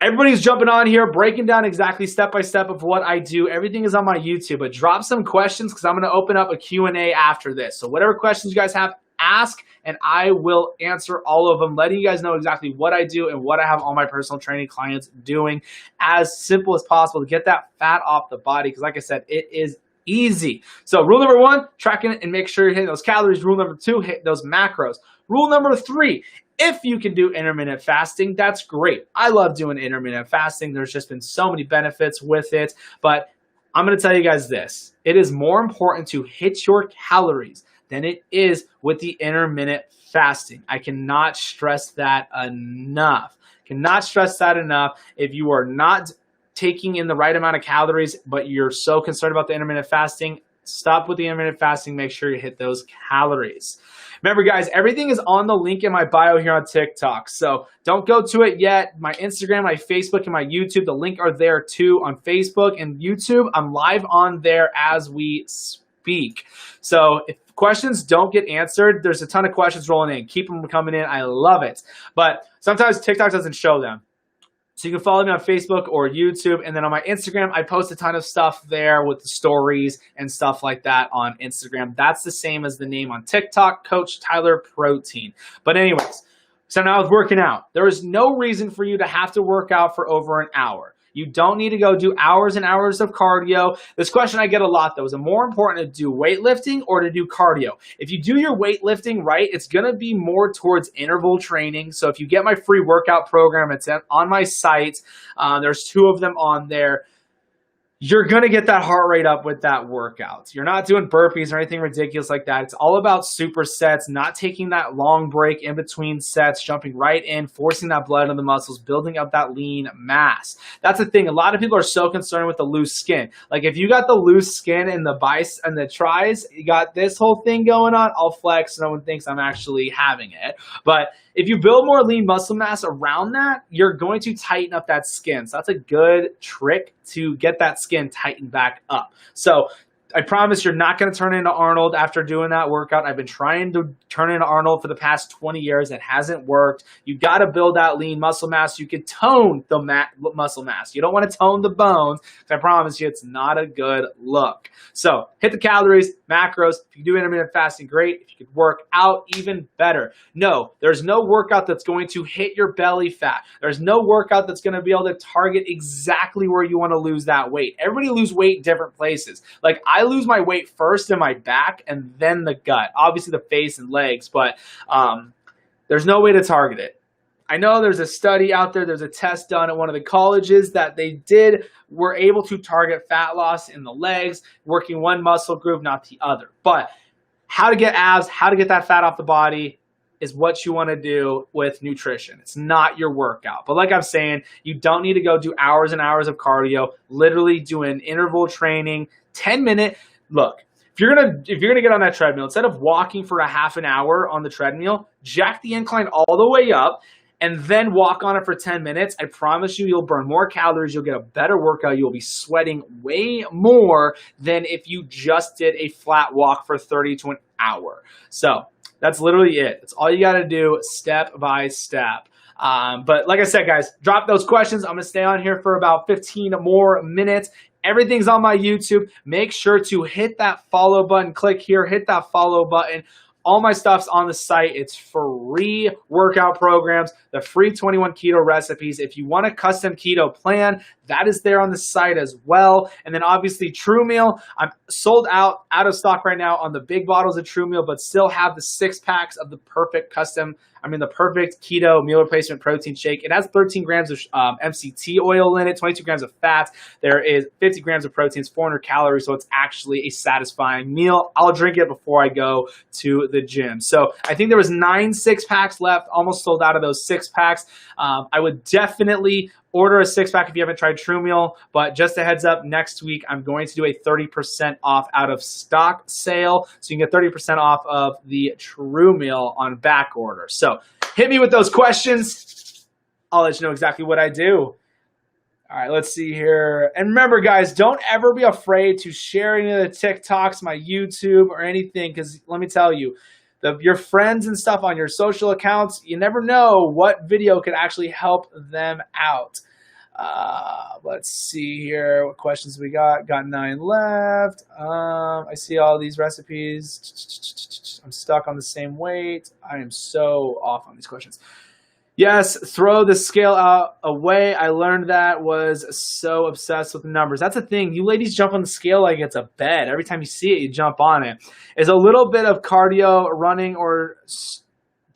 everybody's jumping on here, breaking down exactly step by step of what I do. Everything is on my YouTube, but drop some questions because I'm going to open up a Q&A after this. So whatever questions you guys have, ask, and I will answer all of them, letting you guys know exactly what I do and what I have all my personal training clients doing as simple as possible to get that fat off the body because like I said, it is easy. So rule number one, tracking it and make sure you're hitting those calories. Rule number two, hit those macros. Rule number three, if you can do intermittent fasting, that's great. I love doing intermittent fasting. There's just been so many benefits with it, but I'm going to tell you guys this. It is more important to hit your calories than it is with the intermittent fasting. I cannot stress that enough. Cannot stress that enough. If you are not taking in the right amount of calories, but you're so concerned about the intermittent fasting, stop with the intermittent fasting. Make sure you hit those calories. Remember, guys, everything is on the link in my bio here on TikTok. So don't go to it yet. My Instagram, my Facebook, and my YouTube, the link are there too on Facebook and YouTube. I'm live on there as we speak. So if questions don't get answered, there's a ton of questions rolling in. Keep them coming in. I love it. But sometimes TikTok doesn't show them. So you can follow me on Facebook or YouTube. And then on my Instagram, I post a ton of stuff there with the stories and stuff like that on Instagram. That's the same as the name on TikTok, Coach Tyler Protein. But anyways, so now with working out, there is no reason for you to have to work out for over an hour. You don't need to go do hours and hours of cardio. This question I get a lot, though. Is it more important to do weightlifting or to do cardio? If you do your weightlifting right, it's going to be more towards interval training. So if you get my free workout program, it's on my site. There's 2 of them on there. You're going to get that heart rate up with that workout. You're not doing burpees or anything ridiculous like that. It's all about supersets, not taking that long break in between sets, jumping right in, forcing that blood into the muscles, building up that lean mass. That's the thing. A lot of people are so concerned with the loose skin. Like if you got the loose skin in the biceps and the tris, you got this whole thing going on, I'll flex. No one thinks I'm actually having it. But if you build more lean muscle mass around that, you're going to tighten up that skin. So that's a good trick to get that skin tightened back up. So I promise you're not going to turn into Arnold after doing that workout. I've been trying to turn into Arnold for the past 20 years. It hasn't worked. You got to build that lean muscle mass. You can tone the muscle mass. You don't want to tone the bones, because I promise you it's not a good look. So hit the calories, macros. If you do intermittent fasting, great. If you could work out, even better. No, there's no workout that's going to hit your belly fat. There's no workout that's going to be able to target exactly where you want to lose that weight. Everybody lose weight in different places. Like I lose my weight first in my back and then the gut, obviously the face and legs, but there's no way to target it. I know there's a study out there, there's a test done at one of the colleges that they were able to target fat loss in the legs, working one muscle group, not the other. But how to get abs, how to get that fat off the body is what you want to do with nutrition. It's not your workout. But like I'm saying, you don't need to go do hours and hours of cardio, literally doing interval training, 10-minute. Look, if you're gonna get on that treadmill, instead of walking for a half an hour on the treadmill, jack the incline all the way up and then walk on it for 10 minutes. I promise you'll burn more calories. You'll get a better workout. You'll be sweating way more than if you just did a flat walk for 30 to an hour. So that's literally it. That's all you got to do, step by step. But like I said, guys, drop those questions. I'm going to stay on here for about 15 more minutes. Everything's on my YouTube. Make sure to hit that follow button. Click here, hit that follow button. All my stuff's on the site. It's free workout programs, the free 21 keto recipes. If you want a custom keto plan, that is there on the site as well. And then obviously True Meal. I'm sold out of stock right now on the big bottles of True Meal, but still have the 6-packs of the perfect keto meal replacement protein shake. It has 13 grams of MCT oil in it, 22 grams of fat. There is 50 grams of proteins, 400 calories, so it's actually a satisfying meal. I'll drink it before I go to the gym. So I think there was 9 6-packs left, almost sold out of those 6-packs. I would definitely order a 6-pack if you haven't tried True Meal, but just a heads up, next week I'm going to do a 30% off out of stock sale, so you can get 30% off of the True Meal on back order. So hit me with those questions. I'll let you know exactly what I do. All right, let's see here. And remember, guys, don't ever be afraid to share any of the TikToks, my YouTube, or anything, because let me tell you, your friends and stuff on your social accounts, you never know what video could actually help them out. Let's see here. What questions we got? Got 9 left. I see all these recipes. I'm stuck on the same weight. I am so off on these questions. Yes, throw the scale out away. I learned that, was so obsessed with the numbers. That's the thing. You ladies jump on the scale like it's a bed. Every time you see it, you jump on it. Is a little bit of cardio, running, or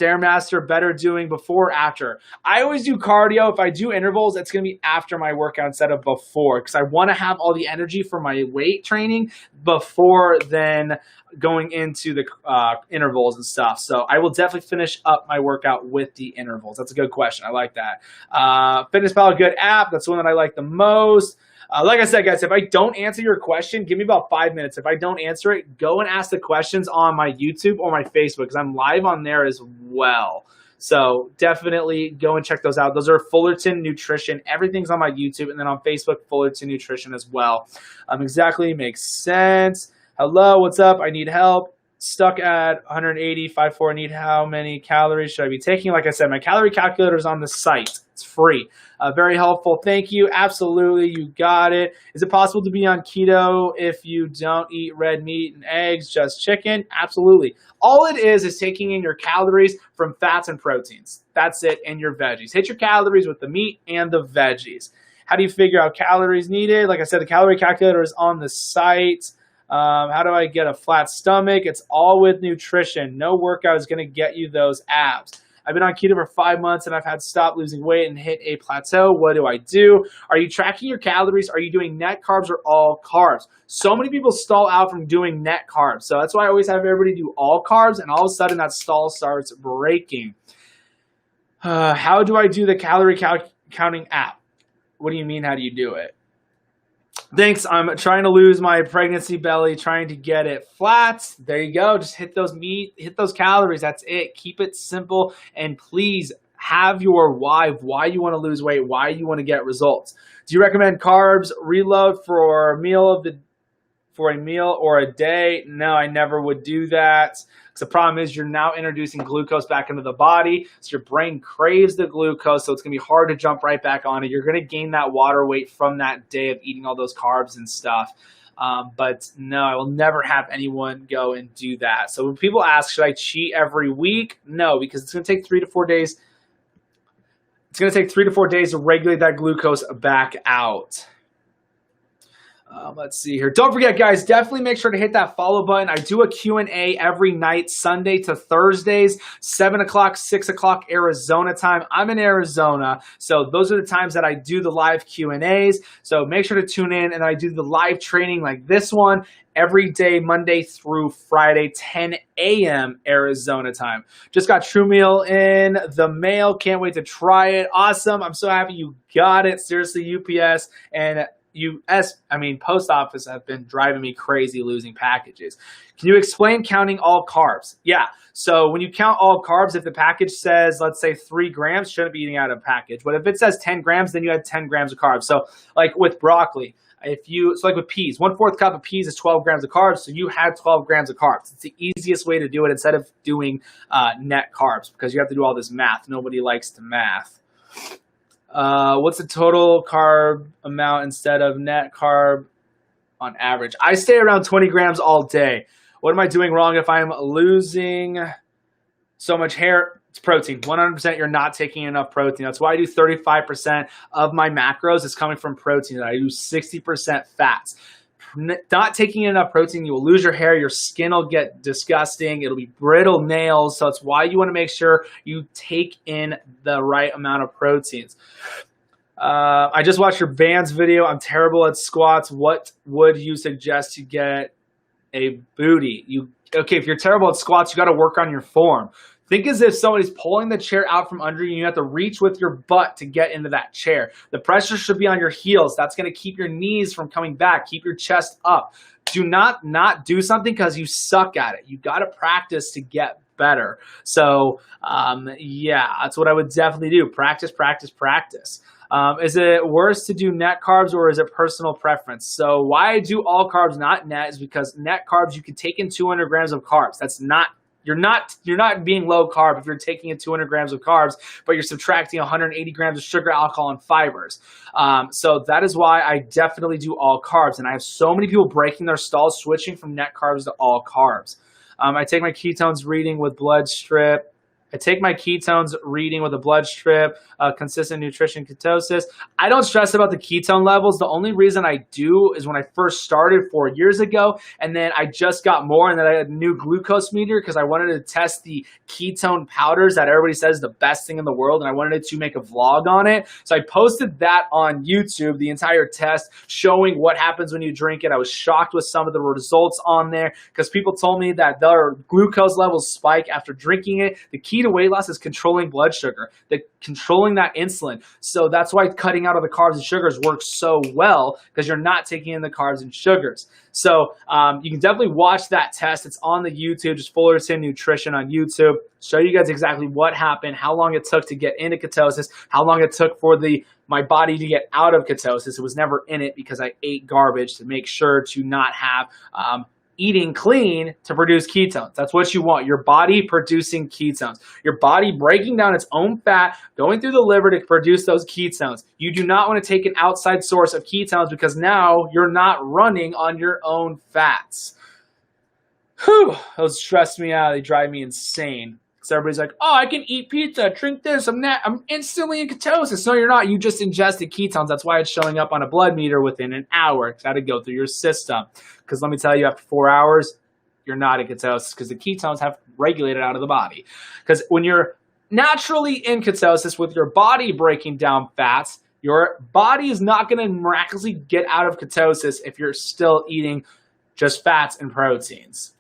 Stairmaster better doing before or after? I always do cardio. If I do intervals, it's going to be after my workout instead of before, because I want to have all the energy for my weight training before then going into the intervals and stuff. So I will definitely finish up my workout with the intervals. That's a good question. I like that. FitnessPal, good app. That's the one that I like the most. Like I said, guys, if I don't answer your question, give me about 5 minutes. If I don't answer it, go and ask the questions on my YouTube or my Facebook, because I'm live on there as well. So definitely go and check those out. Those are Fullerton Nutrition. Everything's on my YouTube, and then on Facebook, Fullerton Nutrition as well. Exactly, makes sense. Hello, what's up? I need help. Stuck at 180, 5'4", need how many calories should I be taking? Like I said, my calorie calculator is on the site. It's free. Very helpful. Thank you. Absolutely. You got it. Is it possible to be on keto if you don't eat red meat and eggs, just chicken? Absolutely. All it is taking in your calories from fats and proteins. That's it, and your veggies. Hit your calories with the meat and the veggies. How do you figure out calories needed? Like I said, the calorie calculator is on the site. How do I get a flat stomach? It's all with nutrition. No workout is going to get you those abs. I've been on keto for 5 months and I've had to stop losing weight and hit a plateau. What do I do? Are you tracking your calories? Are you doing net carbs or all carbs? So many people stall out from doing net carbs. So that's why I always have everybody do all carbs, and all of a sudden that stall starts breaking. How do I do the calorie counting app? What do you mean, how do you do it? Thanks. I'm trying to lose my pregnancy belly, trying to get it flat. There you go. Just hit those calories. That's it. Keep it simple. And please have your why you want to lose weight, why you want to get results. Do you recommend carbs reload for a meal or a day? No, I never would do that. The problem is you're now introducing glucose back into the body, so your brain craves the glucose, so it's going to be hard to jump right back on it. You're going to gain that water weight from that day of eating all those carbs and stuff. But no, I will never have anyone go and do that. So when people ask, should I cheat every week? No, because it's going to take 3 to 4 days. It's going to take 3 to 4 days to regulate that glucose back out. Let's see here. Don't forget, guys, definitely make sure to hit that follow button. I do a Q&A every night, Sunday to Thursdays, 7 o'clock, 6 o'clock Arizona time. I'm in Arizona, so those are the times that I do the live Q&As. So make sure to tune in, and I do the live training like this one every day, Monday through Friday, 10 a.m. Arizona time. Just got True Meal in the mail. Can't wait to try it. Awesome. I'm so happy you got it. Seriously, UPS and post office have been driving me crazy losing packages. Can you explain counting all carbs? Yeah. So when you count all carbs, if the package says, let's say 3 grams, shouldn't be eating out of a package. But if it says 10 grams, then you had 10 grams of carbs. So like with broccoli, like with peas, 1/4 cup of peas is 12 grams of carbs. So you had 12 grams of carbs. It's the easiest way to do it instead of doing net carbs, because you have to do all this math. Nobody likes to math. What's the total carb amount instead of net carb on average? I stay around 20 grams all day. What am I doing wrong if I'm losing so much hair? It's protein. 100% you're not taking enough protein. That's why I do 35% of my macros is coming from protein. I do 60% fats. Not taking enough protein, you will lose your hair, your skin will get disgusting, it'll be brittle nails. So it's why you want to make sure you take in the right amount of proteins. I just watched your bands video. I'm terrible at squats. What would you suggest to get a booty? Okay, if you're terrible at squats, you got to work on your form. Think as if somebody's pulling the chair out from under you. You have to reach with your butt to get into that chair. The pressure should be on your heels. That's going to keep your knees from coming back. Keep your chest up. Do not do something because you suck at it. You got to practice to get better. So, yeah, that's what I would definitely do. Practice, practice, practice. Is it worse to do net carbs or is it personal preference? So why I do all carbs, not net, is because net carbs, you can take in 200 grams of carbs. You're not being low carb if you're taking in 200 grams of carbs, but you're subtracting 180 grams of sugar, alcohol, and fibers. So that is why I definitely do all carbs. And I have so many people breaking their stalls, switching from net carbs to all carbs. I take my ketones reading with blood strip. I take my ketones reading with a blood strip, consistent nutrition, ketosis. I don't stress about the ketone levels. The only reason I do is when I first started 4 years ago, and then I just got more, and then I had a new glucose meter because I wanted to test the ketone powders that everybody says is the best thing in the world, and I wanted to make a vlog on it. So I posted that on YouTube, the entire test, showing what happens when you drink it. I was shocked with some of the results on there because people told me that their glucose levels spike after drinking it. The key to weight loss is controlling blood sugar, controlling that insulin. So that's why cutting out of the carbs and sugars works so well, because you're not taking in the carbs and sugars. So you can definitely watch that test. It's on the YouTube, just Fullerton Nutrition on YouTube. Show you guys exactly what happened, how long it took to get into ketosis, how long it took for my body to get out of ketosis. It was never in it because I ate garbage to make sure to not have eating clean to produce ketones. That's what you want, your body producing ketones. Your body breaking down its own fat, going through the liver to produce those ketones. You do not want to take an outside source of ketones because now you're not running on your own fats. Whew, those stress me out. They drive me insane. So everybody's like, oh, I can eat pizza, drink this, I'm instantly in ketosis. No, you're not. You just ingested ketones. That's why it's showing up on a blood meter within an hour. It's got to go through your system. Because let me tell you, after 4 hours, you're not in ketosis because the ketones have regulated out of the body. Because when you're naturally in ketosis with your body breaking down fats, your body is not going to miraculously get out of ketosis if you're still eating just fats and proteins.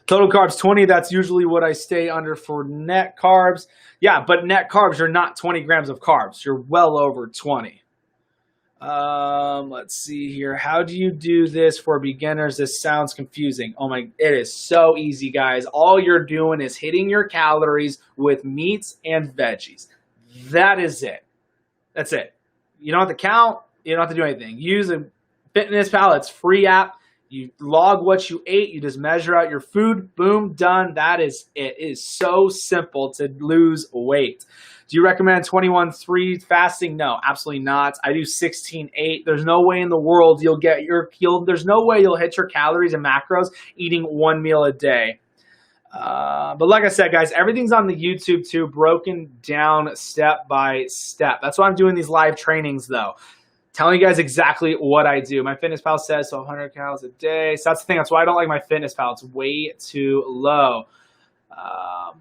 Total carbs 20, that's usually what I stay under for net carbs. Yeah, but net carbs, you're not 20 grams of carbs. You're well over 20. Let's see here. How do you do this for beginners? This sounds confusing. Oh my, it is so easy, guys. All you're doing is hitting your calories with meats and veggies. That is it. That's it. You don't have to count. You don't have to do anything. Use a FitnessPal. It's free app. You log what you ate. You just measure out your food. Boom, done. That is it. It is so simple to lose weight. Do you recommend 21-3 fasting? No, absolutely not. I do 16-8. There's no way in the world there's no way you'll hit your calories and macros eating one meal a day. But like I said, guys, everything's on the YouTube too, broken down step by step. That's why I'm doing these live trainings though. Telling you guys exactly what I do. My FitnessPal says so 100 calories a day. So that's the thing. That's why I don't like my FitnessPal. It's way too low.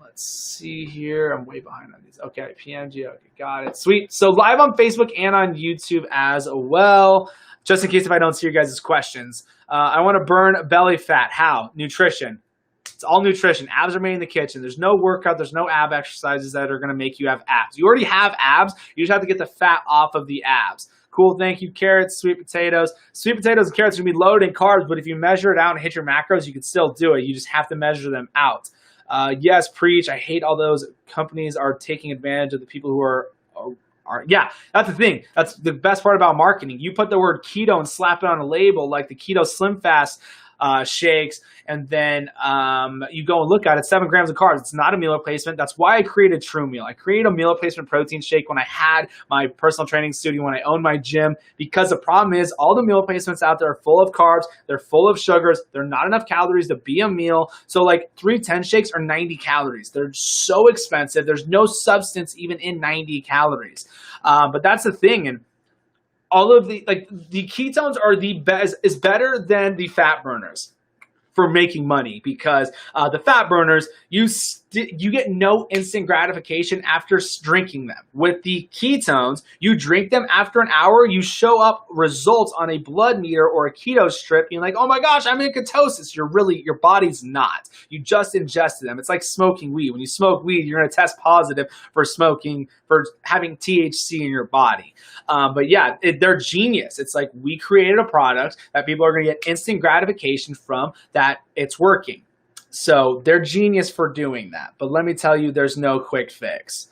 Let's see here. I'm way behind on these. Okay, PMG. Okay, got it. Sweet. So live on Facebook and on YouTube as well. Just in case if I don't see your guys' questions. I want to burn belly fat. How? Nutrition. It's all nutrition. Abs are made in the kitchen. There's no workout. There's no ab exercises that are going to make you have abs. You already have abs. You just have to get the fat off of the abs. Cool, thank you. Carrots, sweet potatoes. Sweet potatoes and carrots are going to be loaded in carbs, but if you measure it out and hit your macros, you can still do it. You just have to measure them out. Yes, preach. I hate all those companies are taking advantage of the people who are yeah, that's the thing. That's the best part about marketing. You put the word keto and slap it on a label like the Keto Slim Fast shakes, and then you go and look at it, 7 grams of carbs. It's not a meal replacement. That's why I created True Meal. I created a meal replacement protein shake when I had my personal training studio, when I owned my gym, because the problem is all the meal replacements out there are full of carbs. They're full of sugars. They're not enough calories to be a meal. So like 310 shakes are 90 calories. They're so expensive. There's no substance even in 90 calories. But that's the thing. And all of the ketones are the best, is better than the fat burners for making money, because the fat burners, you get no instant gratification after drinking them. With the ketones, you drink them after an hour, you show up results on a blood meter or a keto strip, you're like, oh my gosh, I'm in ketosis. Your body's not. You just ingested them. It's like smoking weed. When you smoke weed, you're going to test positive for having THC in your body. But yeah, they're genius. It's like we created a product that people are going to get instant gratification from, that it's working. So they're genius for doing that. But let me tell you, there's no quick fix.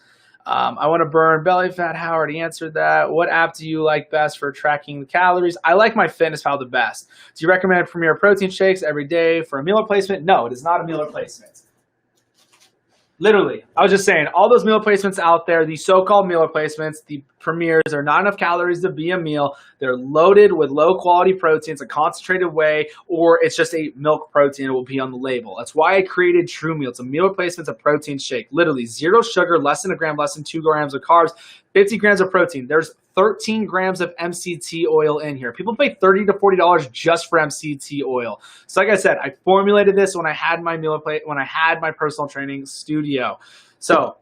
I want to burn belly fat. How? Already answered that. What app do you like best for tracking the calories? I like my FitnessPal the best. Do you recommend Premier Protein shakes every day for a meal replacement? No, it is not a meal replacement. Literally, I was just saying, all those meal replacements out there, the so-called meal replacements, the Premiers are not enough calories to be a meal. They're loaded with low quality proteins, a concentrated whey, or it's just a milk protein. It will be on the label. That's why I created True Meal. It's a meal replacement, it's a protein shake. Literally 0 sugar, less than a gram, less than 2 grams of carbs, 50 grams of protein. There's 13 grams of MCT oil in here. People pay $30 to $40 just for MCT oil. So like I said, I formulated this when I had my when I had my personal training studio. So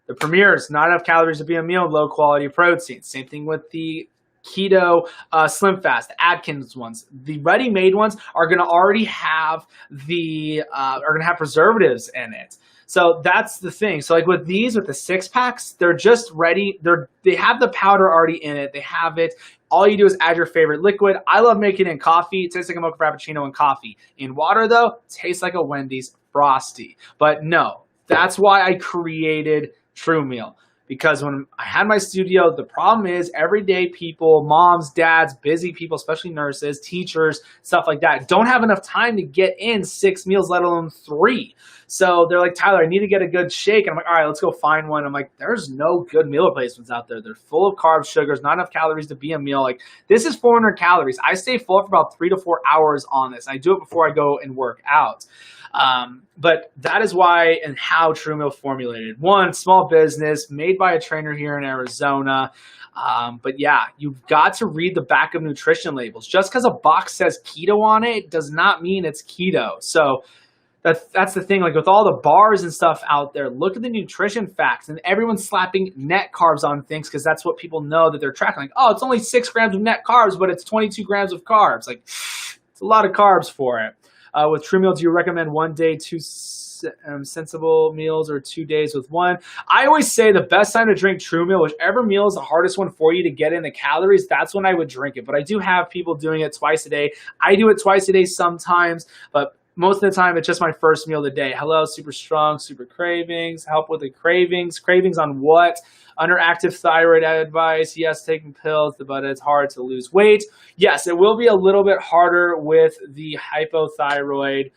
the Premiers, not enough calories to be a meal, low quality protein. Same thing with the Keto Slim Fast, the Atkins ones. The ready-made ones are going to already have preservatives in it. So that's the thing. So like with these, with the 6-packs, they're just ready. They have the powder already in it. They have it. All you do is add your favorite liquid. I love making it in coffee. It tastes like a mocha frappuccino in coffee. In water, though, it tastes like a Wendy's Frosty. But no, that's why I created True Meal. Because when I had my studio, the problem is everyday people, moms, dads, busy people, especially nurses, teachers, stuff like that, don't have enough time to get in 6 meals, let alone 3. So they're like, Tyler, I need to get a good shake. And I'm like, all right, let's go find one. I'm like, there's no good meal replacements out there. They're full of carbs, sugars, not enough calories to be a meal. Like, this is 400 calories. I stay full for about 3 to 4 hours on this. I do it before I go and work out. But that is why and how True Meal formulated. One, small business made by a trainer here in Arizona. But yeah, you've got to read the back of nutrition labels. Just because a box says keto on it does not mean it's keto. So that's the thing. Like with all the bars and stuff out there, look at the nutrition facts, and everyone's slapping net carbs on things because that's what people know that they're tracking. Like, oh, it's only 6 grams of net carbs, but it's 22 grams of carbs. Like, it's a lot of carbs for it. With True Meal, do you recommend 1 day, 2 sensible meals, or 2 days with 1? I always say the best time to drink True Meal, whichever meal is the hardest one for you to get in the calories, that's when I would drink it. But I do have people doing it twice a day. I do it twice a day sometimes, but most of the time, it's just my first meal of the day. Hello, super strong, super cravings. Help with the cravings. Cravings on what? Underactive thyroid advice. Yes, taking pills, but it's hard to lose weight. Yes, it will be a little bit harder with the hypothyroid.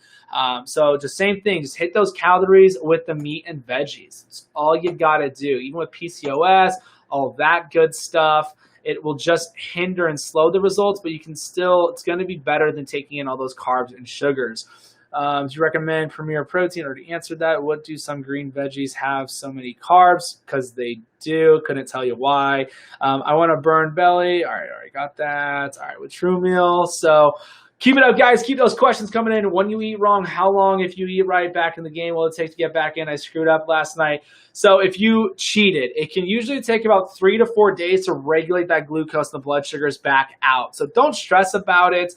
So just same thing. Just hit those calories with the meat and veggies. It's all you got to do. Even with PCOS, all that good stuff. It will just hinder and slow the results, but you can still, it's going to be better than taking in all those carbs and sugars. Do you recommend Premier Protein? Already answered that. What do some green veggies have so many carbs? Because they do. Couldn't tell you why. I want to burn belly. All right, already got that. All right, with True Meal. So keep it up, guys. Keep those questions coming in. When you eat wrong, how long if you eat right, back in the game, will it take to get back in? I screwed up last night. So if you cheated, it can usually take about 3 to 4 days to regulate that glucose and the blood sugars back out. So don't stress about it.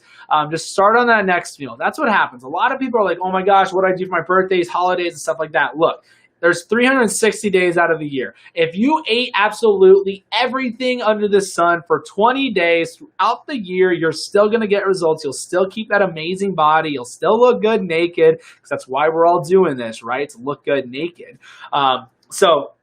Just start on that next meal. That's what happens. A lot of people are like, oh my gosh, what do I do for my birthdays, holidays, and stuff like that? Look, there's 360 days out of the year. If you ate absolutely everything under the sun for 20 days throughout the year, you're still going to get results. You'll still keep that amazing body. You'll still look good naked, because that's why we're all doing this, right? To look good naked. So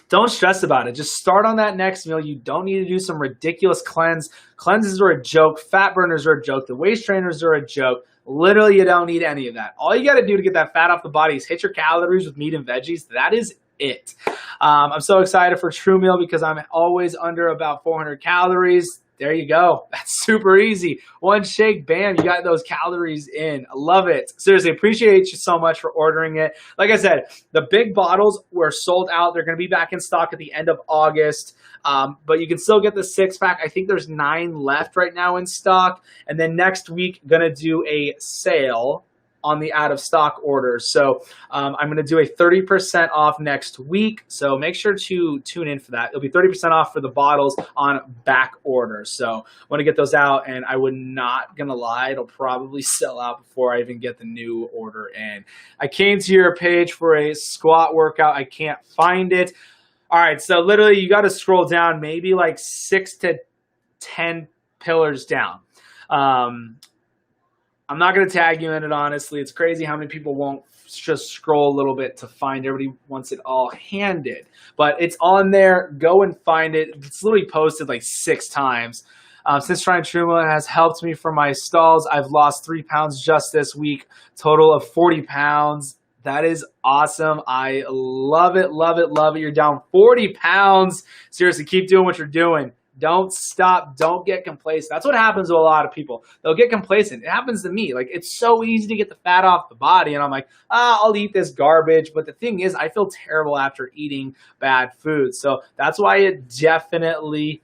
don't stress about it. Just start on that next meal. You don't need to do some ridiculous cleanse. Cleanses are a joke. Fat burners are a joke. The waist trainers are a joke. Literally, you don't need any of that. All you got to do to get that fat off the body is hit your calories with meat and veggies. That is it. I'm so excited for True Meal because I'm always under about 400 calories. There you go. That's super easy. One shake, bam, you got those calories in. I love it. Seriously, appreciate you so much for ordering it. Like I said, the big bottles were sold out. They're going to be back in stock at the end of August. But you can still get the 6-pack. I think there's 9 left right now in stock. And then next week, going to do a sale on the out of stock orders. So I'm going to do a 30% off next week. So make sure to tune in for that. It'll be 30% off for the bottles on back orders. So I want to get those out, and I would not going to lie, it'll probably sell out before I even get the new order in. I came to your page for a squat workout. I can't find it. All right. So literally you got to scroll down maybe like 6 to 10 pillars down. I'm not going to tag you in it, honestly. It's crazy how many people won't just scroll a little bit to find. Everybody wants it all handed. But it's on there. Go and find it. It's literally posted like 6 times. Since trying True Meal, it has helped me for my stalls. I've lost 3 pounds just this week. Total of 40 pounds. That is awesome. I love it, love it, love it. You're down 40 pounds. Seriously, keep doing what you're doing. Don't stop. Don't get complacent. That's what happens to a lot of people. They'll get complacent. It happens to me. Like, it's so easy to get the fat off the body. And I'm like, I'll eat this garbage. But the thing is, I feel terrible after eating bad food. So that's why it definitely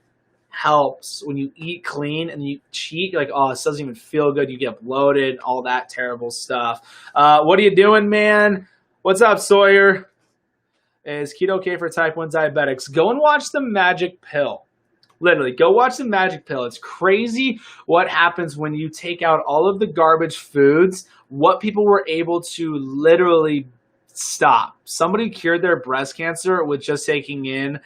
helps when you eat clean and you cheat. You're like, oh, this doesn't even feel good. You get bloated, all that terrible stuff. What are you doing, man? What's up, Sawyer? Is keto okay for type 1 diabetics? Go and watch the Magic Pill. Literally, go watch the Magic Pill. It's crazy what happens when you take out all of the garbage foods, what people were able to literally stop. Somebody cured their breast cancer with just taking in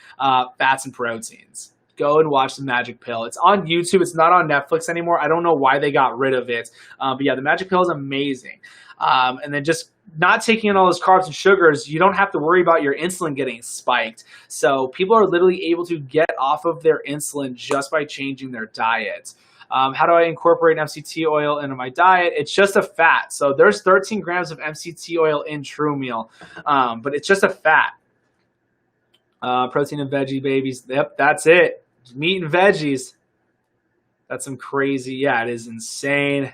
fats and proteins. Go and watch the Magic Pill. It's on YouTube. It's not on Netflix anymore. I don't know why they got rid of it. But yeah, the Magic Pill is amazing. And then just not taking in all those carbs and sugars, you don't have to worry about your insulin getting spiked. So people are literally able to get off of their insulin just by changing their diet. How do I incorporate MCT oil into my diet? It's just a fat. So there's 13 grams of MCT oil in True Meal, but it's just a fat. Protein and veggie babies. Yep, that's it. Meat and veggies. That's some crazy. Yeah, it is insane.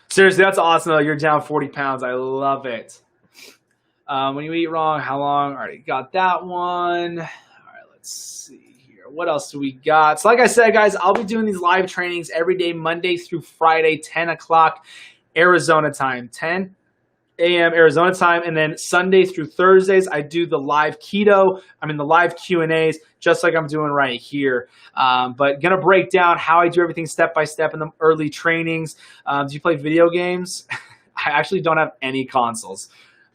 Seriously, that's awesome. You're down 40 pounds. I love it. When you eat wrong, how long? Already got that one. All right, let's see here. What else do we got? So like I said, guys, I'll be doing these live trainings every day, Monday through Friday, 10 o'clock Arizona time, 10 a.m. Arizona time. And then Sunday through Thursdays, I do the live keto. The live Q&As, just like I'm doing right here. But going to break down how I do everything step by step in the early trainings. Do you play video games? I actually don't have any consoles.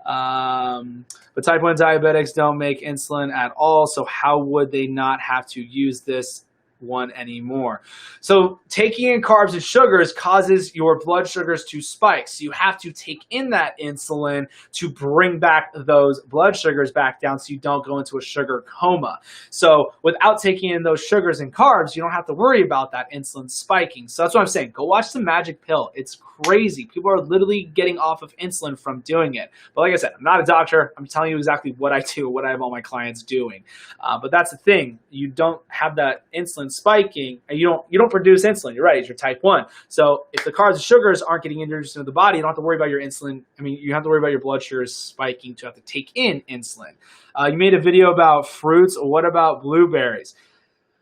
But type 1 diabetics don't make insulin at all. So how would they not have to use this one anymore? So taking in carbs and sugars causes your blood sugars to spike. So you have to take in that insulin to bring back those blood sugars back down so you don't go into a sugar coma. So without taking in those sugars and carbs, you don't have to worry about that insulin spiking. So that's what I'm saying. Go watch the Magic Pill. It's crazy. People are literally getting off of insulin from doing it. But like I said, I'm not a doctor. I'm telling you exactly what I do, what I have all my clients doing. But that's the thing. You don't have that insulin spiking, and you don't produce insulin. You're right, it's your type 1. So if the carbs and sugars aren't getting introduced into the body, you don't have to worry about your insulin. You have to worry about your blood sugars spiking to have to take in insulin. You made a video about fruits. What about blueberries?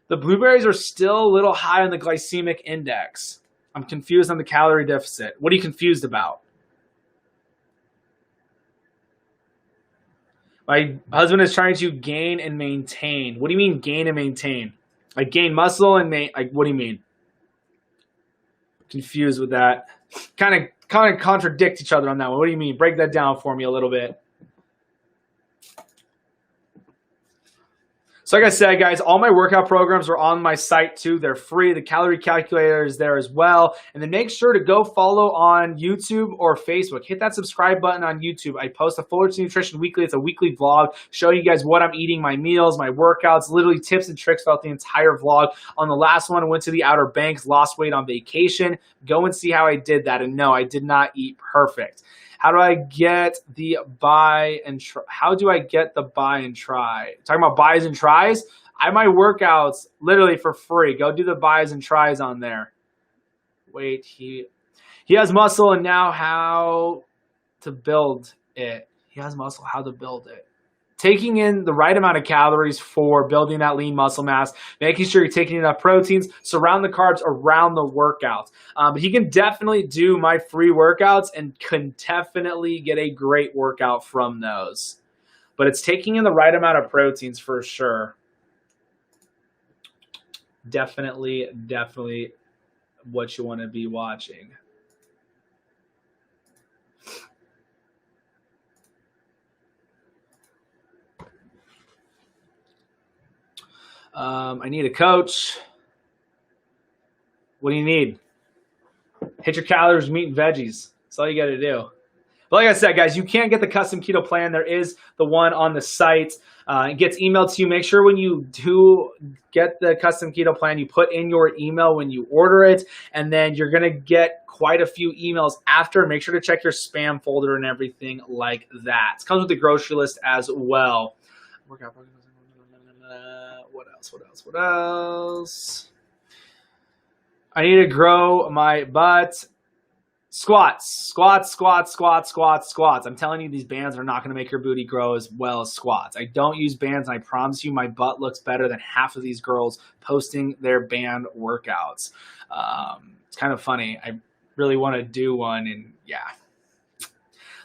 The blueberries are still a little high on the glycemic index. I'm confused on the calorie deficit. What are you confused about? My husband is trying to gain and maintain. What do you mean gain and maintain? Like gain muscle and what do you mean? Confused with that. Kind of contradict each other on that one. What do you mean? Break that down for me a little bit. So like I said, guys, all my workout programs are on my site too. They're free. The calorie calculator is there as well. And then make sure to go follow on YouTube or Facebook. Hit that subscribe button on YouTube. I post a Fullerton Nutrition Weekly. It's a weekly vlog. Show you guys what I'm eating, my meals, my workouts, literally tips and tricks throughout the entire vlog. On the last one, I went to the Outer Banks, lost weight on vacation. Go and see how I did that. And no, I did not eat perfect. How do I get the buy and try? How do I get the buy and try? Talking about buys and tries? I have my workouts literally for free. Go do the buys and tries on there. Wait, he has muscle and now how to build it. He has muscle, how to build it. Taking in the right amount of calories for building that lean muscle mass, making sure you're taking enough proteins, surround the carbs around the workout. But he can definitely do my free workouts and can definitely get a great workout from those. But it's taking in the right amount of proteins for sure. Definitely what you want to be watching. I need a coach. What do you need? Hit your calories, meat, and veggies. That's all you got to do. But like I said, guys, you can't get the custom keto plan. There is the one on the site. It gets emailed to you. Make sure when you do get the custom keto plan, you put in your email when you order it, and then you're going to get quite a few emails after. Make sure to check your spam folder and everything like that. It comes with the grocery list as well. What else? I need to grow my butt. Squats. I'm telling you, these bands are not going to make your booty grow as well as squats. I don't use bands, and I promise you my butt looks better than half of these girls posting their band workouts. It's kind of funny. I really want to do one, and yeah.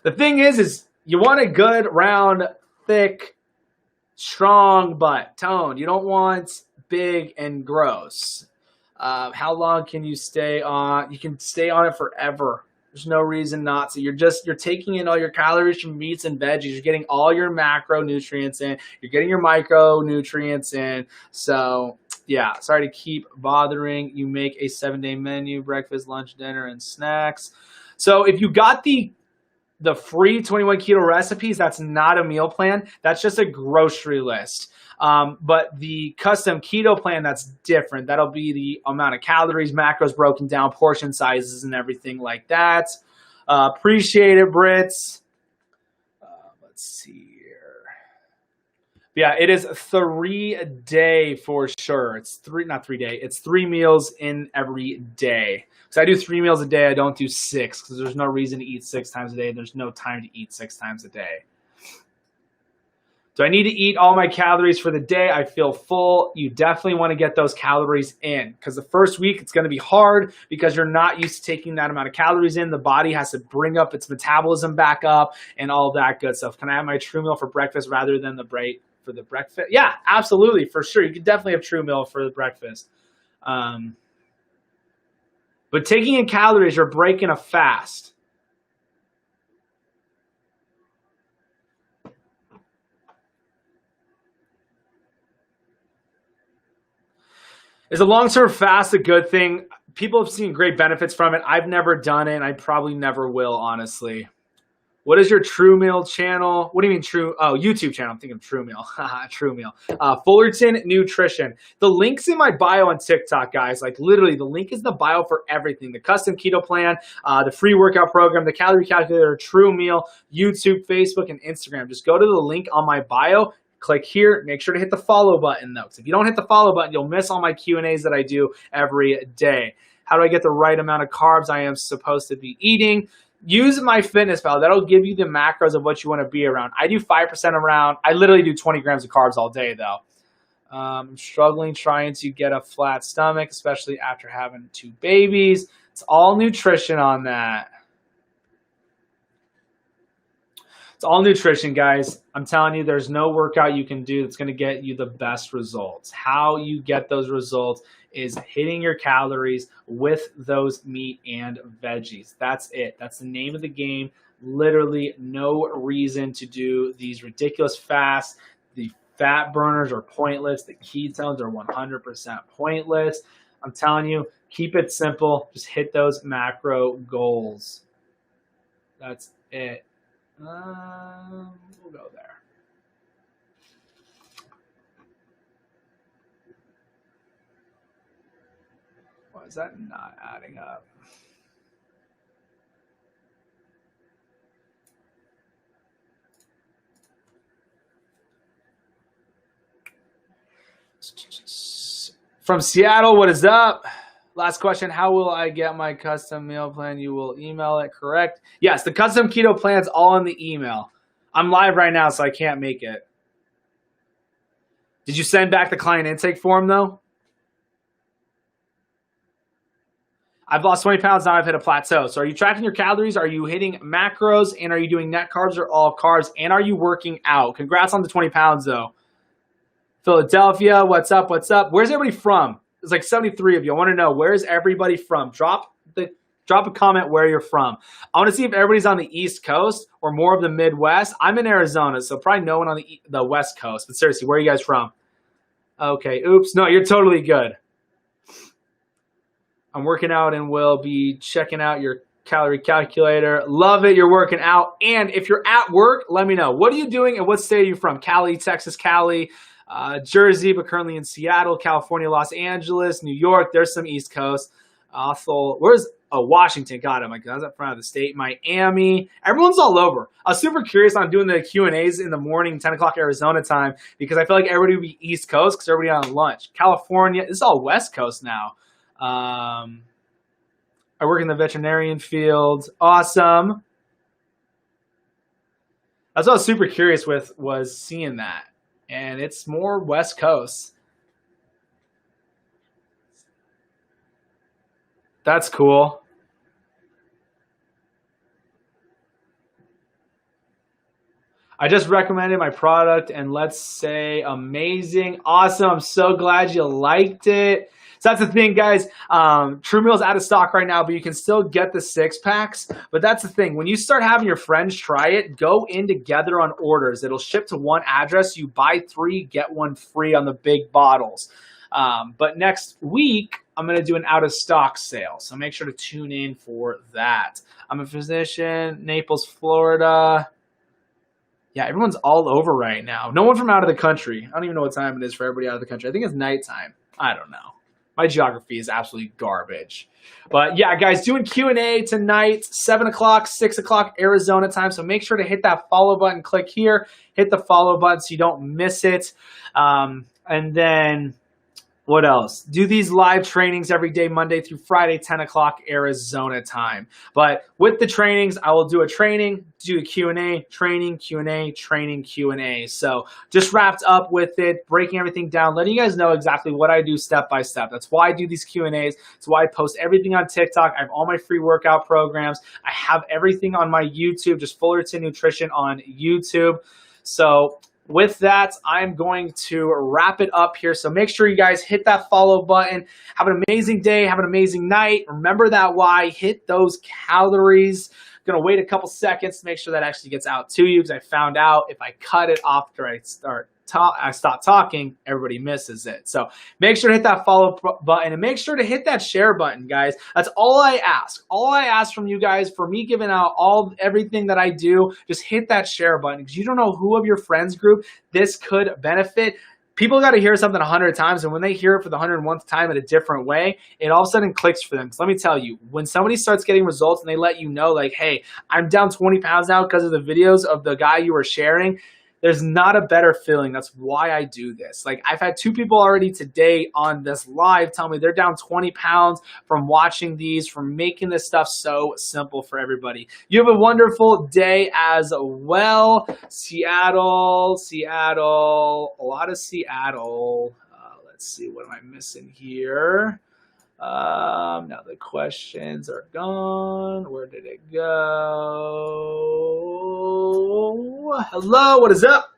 The thing is you want a good, round, thick, strong butt, toned. You don't want big and gross. How long can you stay on? You can stay on it forever. There's no reason not to. You're taking in all your calories from meats and veggies. You're getting all your macronutrients in. You're getting your micronutrients in. So yeah, sorry to keep bothering. You make a 7-day menu: breakfast, lunch, dinner, and snacks. So if you got the free 21 keto recipes, that's not a meal plan. That's just a grocery list. But the custom keto plan, that's different. That'll be the amount of calories, macros broken down, portion sizes, and everything like that. Appreciate it, Brits. Let's see here. Yeah, it is 3-day for sure. It's not 3-day. It's 3 meals in every day. So I do 3 meals a day. I don't do 6 because there's no reason to eat 6 times a day. There's no time to eat 6 times a day. Do I need to eat all my calories for the day? I feel full. You definitely want to get those calories in because the first week it's going to be hard because you're not used to taking that amount of calories in. The body has to bring up its metabolism back up and all that good stuff. Can I have my true meal for breakfast rather than for the breakfast? Yeah, absolutely, for sure. You can definitely have true meal for the breakfast. But taking in calories, you're breaking a fast. Is a long-term fast a good thing? People have seen great benefits from it. I've never done it, and I probably never will, honestly. What is your True Meal channel? What do you mean True? Oh, YouTube channel. I'm thinking True Meal. True Meal. Fullerton Nutrition. The link's in my bio on TikTok, guys. Like literally, the link is in the bio for everything. The custom keto plan, the free workout program, the calorie calculator, True Meal, YouTube, Facebook, and Instagram. Just go to the link on my bio. Click here. Make sure to hit the follow button, though. Because if you don't hit the follow button, you'll miss all my Q&As that I do every day. How do I get the right amount of carbs I am supposed to be eating? Use MyFitnessPal. That'll give you the macros of what you want to be around. I do 5% around. I literally do 20 grams of carbs all day, though. I'm struggling trying to get a flat stomach, especially after having 2 babies. It's all nutrition on that. It's all nutrition, guys. I'm telling you, there's no workout you can do that's going to get you the best results. How you get those results is hitting your calories with those meat and veggies. That's it. That's the name of the game. Literally no reason to do these ridiculous fasts. The fat burners are pointless. The ketones are 100% pointless. I'm telling you, keep it simple. Just hit those macro goals. That's it. We'll go there. Why is that not adding up? From Seattle, what is up? Last question, how will I get my custom meal plan? You will email it, correct? Yes, the custom keto plan's all in the email. I'm live right now, so I can't make it. Did you send back the client intake form, though? I've lost 20 pounds, now I've hit a plateau. So are you tracking your calories? Are you hitting macros? And are you doing net carbs or all carbs? And are you working out? Congrats on the 20 pounds, though. Philadelphia, what's up, what's up? Where's everybody from? There's like 73 of you. I want to know, where's everybody from? Drop a comment where you're from. I want to see if everybody's on the East Coast or more of the Midwest. I'm in Arizona, so probably no one on the West Coast. But seriously, where are you guys from? Okay, oops. No, you're totally good. I'm working out and will be checking out your calorie calculator. Love it. You're working out. And if you're at work, let me know. What are you doing and what state are you from? Cali, Texas, Cali, Jersey, but currently in Seattle, California, Los Angeles, New York. There's some East Coast. Where's Washington? God, oh my God, I was up front of the state. Miami. Everyone's all over. I was super curious on doing the Q&As in the morning, 10 o'clock Arizona time, because I feel like everybody would be East Coast because everybody on lunch. California, this is all West Coast now. I work in the veterinarian field. Awesome. That's what I was super curious with, was seeing that. And it's more West Coast. That's cool. I just recommended my product and let's say amazing. Awesome. I'm so glad you liked it. So that's the thing, guys. True Meal's out of stock right now, but you can still get the 6-packs. But that's the thing. When you start having your friends try it, go in together on orders. It'll ship to one address. You buy 3, get 1 free on the big bottles. But next week, I'm going to do an out-of-stock sale. So make sure to tune in for that. I'm a physician, Naples, Florida. Yeah, everyone's all over right now. No one from out of the country. I don't even know what time it is for everybody out of the country. I think it's nighttime. I don't know. My geography is absolutely garbage. But yeah, guys, doing Q&A tonight, 7 o'clock, 6 o'clock Arizona time. So make sure to hit that follow button. Click here. Hit the follow button so you don't miss it. And then what else? Do these live trainings every day, Monday through Friday, 10 o'clock Arizona time. But with the trainings, I will do a training, do a Q&A, training, Q&A, training, Q&A. So just wrapped up with it, breaking everything down, letting you guys know exactly what I do step by step. That's why I do these Q&As. That's why I post everything on TikTok. I have all my free workout programs. I have everything on my YouTube, just Fullerton Nutrition on YouTube. So with that, I'm going to wrap it up here. So make sure you guys hit that follow button. Have an amazing day. Have an amazing night. Remember that why. Hit those calories. Going to wait a couple seconds to make sure that actually gets out to you because I found out if I cut it off after I stop talking, everybody misses it. So make sure to hit that follow button and make sure to hit that share button, guys. That's all I ask. All I ask from you guys for me giving out everything that I do, just hit that share button because you don't know who of your friends group this could benefit. People got to hear something 100 times, and when they hear it for the 101th time in a different way, it all of a sudden clicks for them. Because let me tell you, when somebody starts getting results and they let you know, like, hey, I'm down 20 pounds now because of the videos of the guy you were sharing, there's not a better feeling. That's why I do this. Like, I've had 2 people already today on this live tell me they're down 20 pounds from watching these, from making this stuff so simple for everybody. You have a wonderful day as well. Seattle, a lot of Seattle. Let's see, what am I missing here? Now the questions are gone. Where did it go? Hello, what is up?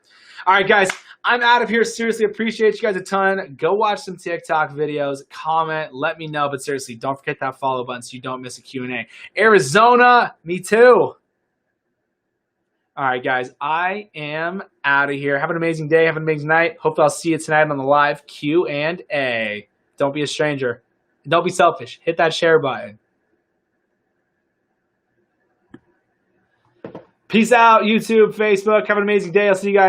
All right, guys, I'm out of here. Seriously, appreciate you guys a ton. Go watch some TikTok videos, comment, let me know. But seriously, don't forget that follow button so you don't miss a Q&A. Arizona, me too. All right, guys, I am out of here. Have an amazing day. Have an amazing night. Hopefully I'll see you tonight on the live Q&A. Don't be a stranger. Don't be selfish. Hit that share button. Peace out, YouTube, Facebook. Have an amazing day. I'll see you guys